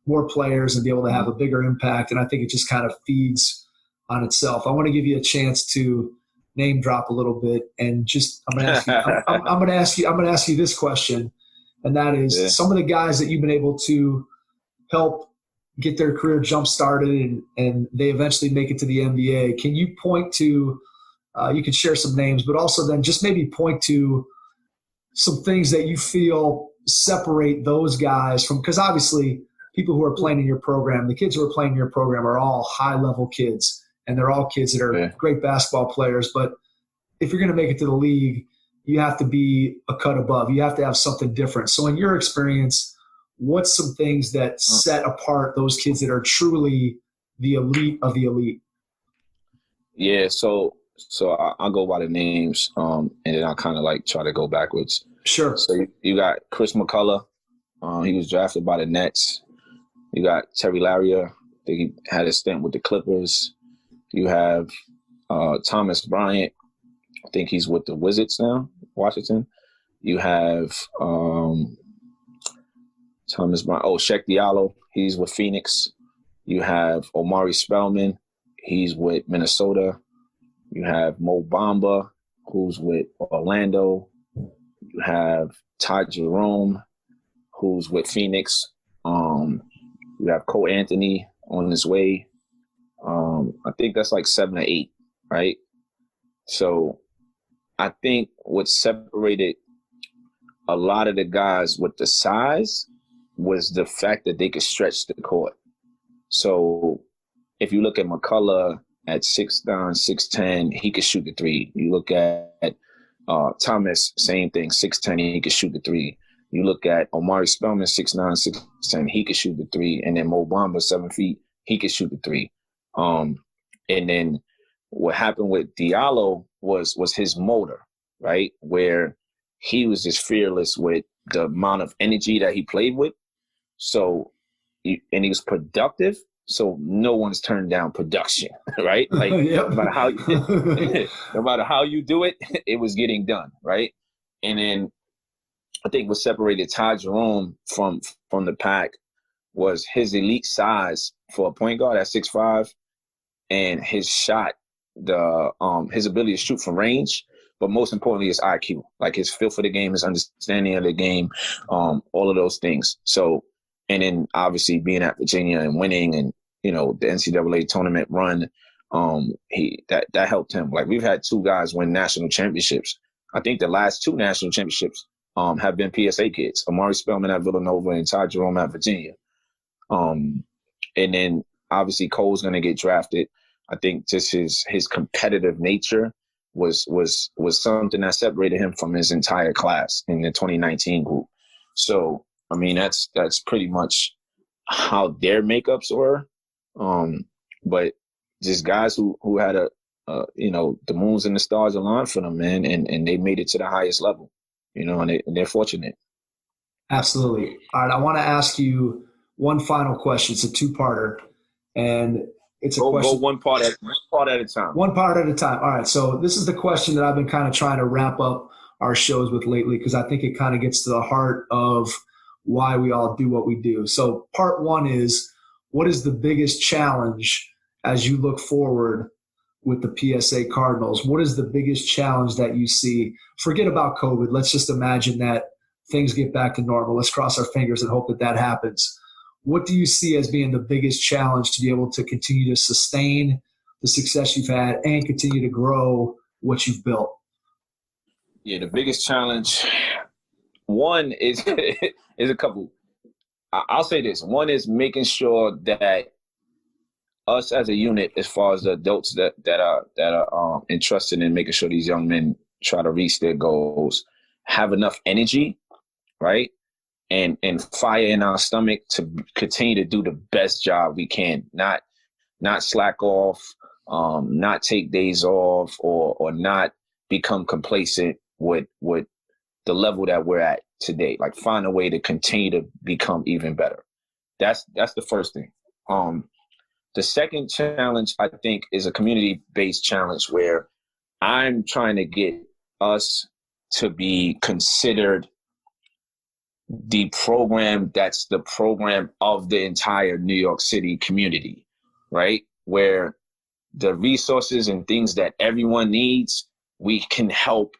more players and be able to have a bigger impact. And I think it just kind of feeds on itself. I want to give you a chance to name drop a little bit, and just I'm going to ask you this question. And that is, some of the guys that you've been able to help get their career jump-started and they eventually make it to the NBA. Can you point to you can share some names, but also then just maybe point to some things that you feel separate those guys from – because obviously people who are playing in your program, the kids who are playing in your program are all high-level kids, and they're all kids that are great basketball players. But if you're going to make it to the league – you have to be a cut above. You have to have something different. So in your experience, what's some things that set apart those kids that are truly the elite of the elite? Yeah, so I'll go by the names, and then I'll kind of like try to go backwards. Sure. So you got Chris McCullough. He was drafted by the Nets. You got Terry Larrier. I think he had a stint with the Clippers. You have Thomas Bryant. I think he's with the Wizards now, Washington. You have Thomas Bryant. Oh, Sheck Diallo. He's with Phoenix. You have Omari Spellman. He's with Minnesota. You have Mo Bamba, who's with Orlando. You have Ty Jerome, who's with Phoenix. You have Cole Anthony on his way. I think that's like 7 or 8, right? So I think what separated a lot of the guys with the size was the fact that they could stretch the court. So if you look at McCullough at 6'9", 6'10", he could shoot the three. You look at Thomas, same thing, 6'10", he could shoot the three. You look at Omari Spellman, 6'9", 6'10", he could shoot the three. And then Mo Bamba, 7 feet, he could shoot the three. And then what happened with Diallo was his motor, right? Where he was just fearless with the amount of energy that he played with. So, and he was productive. So no one's turned down production, right? Like Yep. no matter how no matter how you do it, it was getting done, right? And then I think what separated Ty Jerome from the pack was his elite size for a point guard at 6'5", and his shot, his ability to shoot from range, but most importantly, his IQ, like his feel for the game, his understanding of the game, all of those things. So, and then obviously being at Virginia and winning, and the NCAA tournament run, that helped him. Like, we've had two guys win national championships. I think the last two national championships have been PSA kids: Amari Spellman at Villanova and Ty Jerome at Virginia. And then obviously Cole's going to get drafted. I think just his competitive nature was something that separated him from his entire class in the 2019 group. So, I mean, that's pretty much how their makeups were. But just guys who had the moons and the stars aligned for them, man, and they made it to the highest level, and they're fortunate. Absolutely. All right, I want to ask you one final question. It's a two-parter, and it's a question. Go one part at a time. One part at a time. All right. So this is the question that I've been kind of trying to wrap up our shows with lately, because I think it kind of gets to the heart of why we all do what we do. So part one is, what is the biggest challenge as you look forward with the PSA Cardinals? What is the biggest challenge that you see? Forget about COVID. Let's just imagine that things get back to normal. Let's cross our fingers and hope that happens. What do you see as being the biggest challenge to be able to continue to sustain the success you've had and continue to grow what you've built? Yeah, the biggest challenge, one is is a couple. I'll say this. One is making sure that us as a unit, as far as the adults that are entrusted in making sure these young men try to reach their goals, have enough energy, right? And fire in our stomach to continue to do the best job we can, not slack off, not take days off, or not become complacent with the level that we're at today. Like, find a way to continue to become even better. That's the first thing. The second challenge, I think, is a community-based challenge where I'm trying to get us to be considered the program that's the program of the entire New York City community, right? Where the resources and things that everyone needs, we can help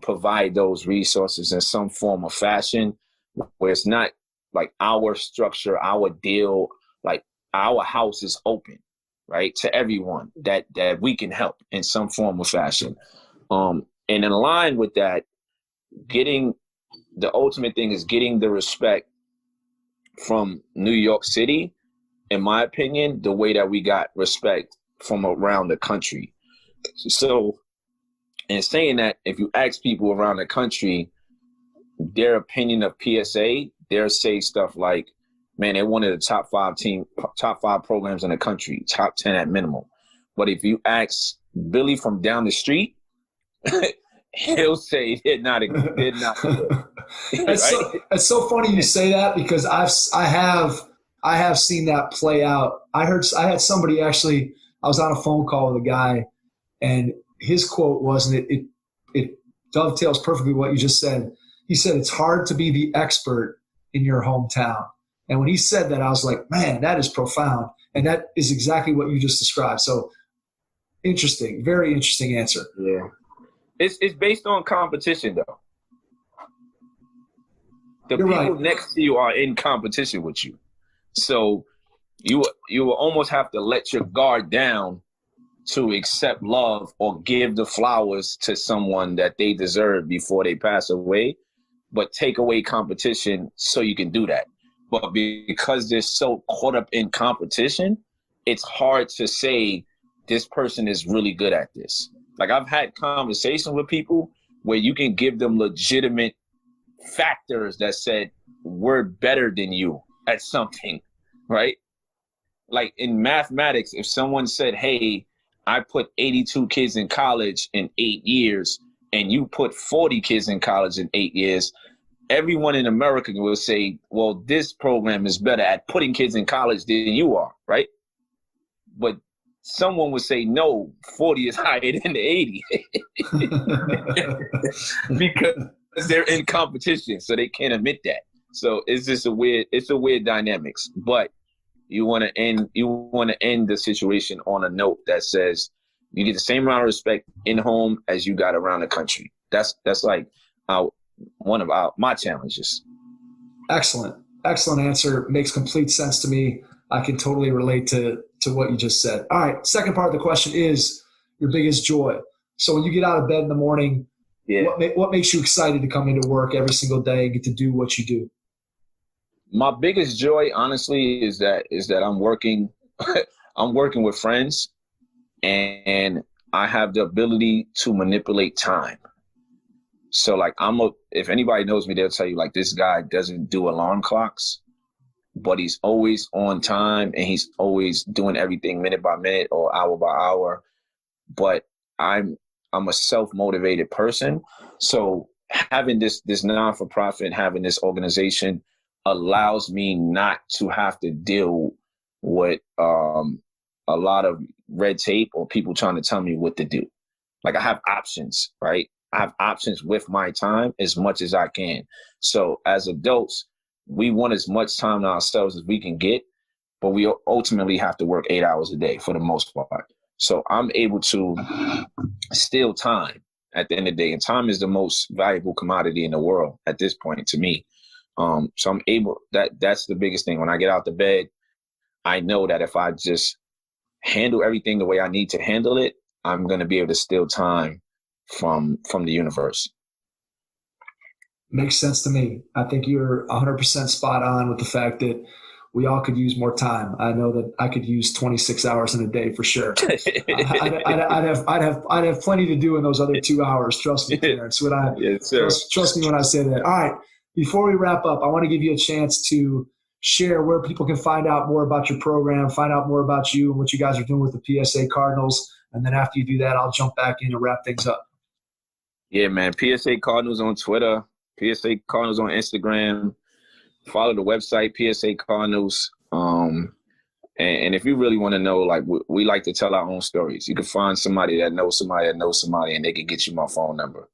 provide those resources in some form or fashion, where it's not like our structure, our deal, like our house is open, right, to everyone that we can help in some form or fashion. And in line with that, the ultimate thing is getting the respect from New York City, in my opinion, the way that we got respect from around the country. So, in saying that, if you ask people around the country their opinion of PSA, they'll say stuff like, man, they're one of the top five programs in the country, top 10 at minimum. But if you ask Billy from down the street, he'll say they're not good. It's so funny you say that, because I have seen that play out. I had somebody actually, I was on a phone call with a guy, and his quote was, and it dovetails perfectly what you just said. He said, it's hard to be the expert in your hometown. And when he said that, I was like, man, that is profound. And that is exactly what you just described. So interesting, very interesting answer. Yeah. It's based on competition, though. The You're people right. next to you are in competition with you. So you will almost have to let your guard down to accept love or give the flowers to someone that they deserve before they pass away, but take away competition so you can do that. But because they're so caught up in competition, it's hard to say this person is really good at this. Like, I've had conversations with people where you can give them legitimate factors that said, we're better than you at something, right? Like in mathematics, if someone said, hey, I put 82 kids in college in 8 years, and you put 40 kids in college in 8 years, everyone in America will say, well, this program is better at putting kids in college than you are, right? But someone would say, no, 40 is higher than the 80. Because they're in competition, so they can't admit that. So it's just a weird dynamics. But you want to end the situation on a note that says you get the same amount of respect in home as you got around the country. That's like one of my challenges. Excellent answer. Makes complete sense to me. I can totally relate to what you just said. All right. Second part of the question is your biggest joy. So when you get out of bed in the morning, what makes you excited to come into work every single day and get to do what you do? My biggest joy, honestly, is that I'm working with friends, and I have the ability to manipulate time. So like if anybody knows me, they'll tell you like this guy doesn't do alarm clocks, but he's always on time and he's always doing everything minute by minute or hour by hour. But I'm a self-motivated person. So having this non-for-profit, having this organization allows me not to have to deal with a lot of red tape or people trying to tell me what to do. Like I have options, right? I have options with my time as much as I can. So as adults, we want as much time to ourselves as we can get, but we ultimately have to work 8 hours a day for the most part. So I'm able to steal time at the end of the day. And time is the most valuable commodity in the world at this point to me. So I'm able, that's the biggest thing. When I get out the bed, I know that if I just handle everything the way I need to handle it, I'm going to be able to steal time from the universe. Makes sense to me. I think you're 100% spot on with the fact that we all could use more time. I know that I could use 26 hours in a day for sure. I'd have plenty to do in those other 2 hours. Trust me, Terrence. Trust me when I say that. All right. Before we wrap up, I want to give you a chance to share where people can find out more about your program, find out more about you and what you guys are doing with the PSA Cardinals. And then after you do that, I'll jump back in and wrap things up. Yeah, man. PSA Cardinals on Twitter, PSA Cardinals on Instagram. Follow the website, PSA Cardinals. And if you really want to know, like, we like to tell our own stories. You can find somebody that knows somebody that knows somebody, and they can get you my phone number.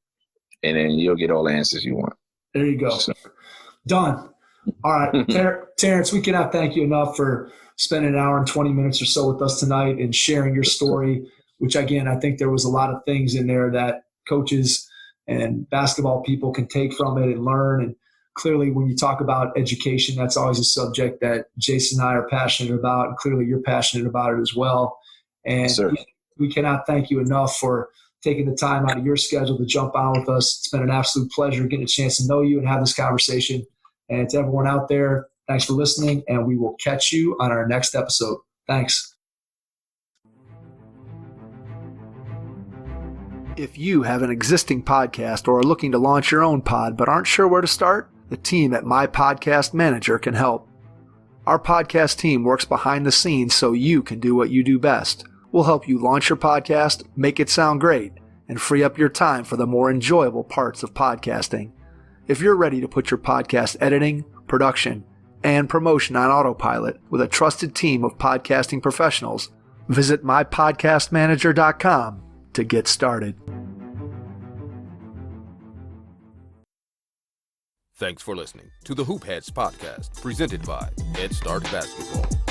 And then you'll get all the answers you want. There you go. So. Done. All right. Terrence, we cannot thank you enough for spending an hour and 20 minutes or so with us tonight and sharing your story, which, again, I think there was a lot of things in there that coaches and basketball people can take from it and learn. And clearly, when you talk about education, that's always a subject that Jason and I are passionate about, and clearly you're passionate about it as well. And we cannot thank you enough for taking the time out of your schedule to jump on with us. It's been an absolute pleasure getting a chance to know you and have this conversation. And to everyone out there, thanks for listening, and we will catch you on our next episode. Thanks. If you have an existing podcast or are looking to launch your own pod but aren't sure where to start, the team at My Podcast Manager can help. Our podcast team works behind the scenes so you can do what you do best. We'll help you launch your podcast, make it sound great, and free up your time for the more enjoyable parts of podcasting. If you're ready to put your podcast editing, production, and promotion on autopilot with a trusted team of podcasting professionals, visit mypodcastmanager.com to get started. Thanks for listening to the Hoop Heads podcast, presented by Head Start Basketball.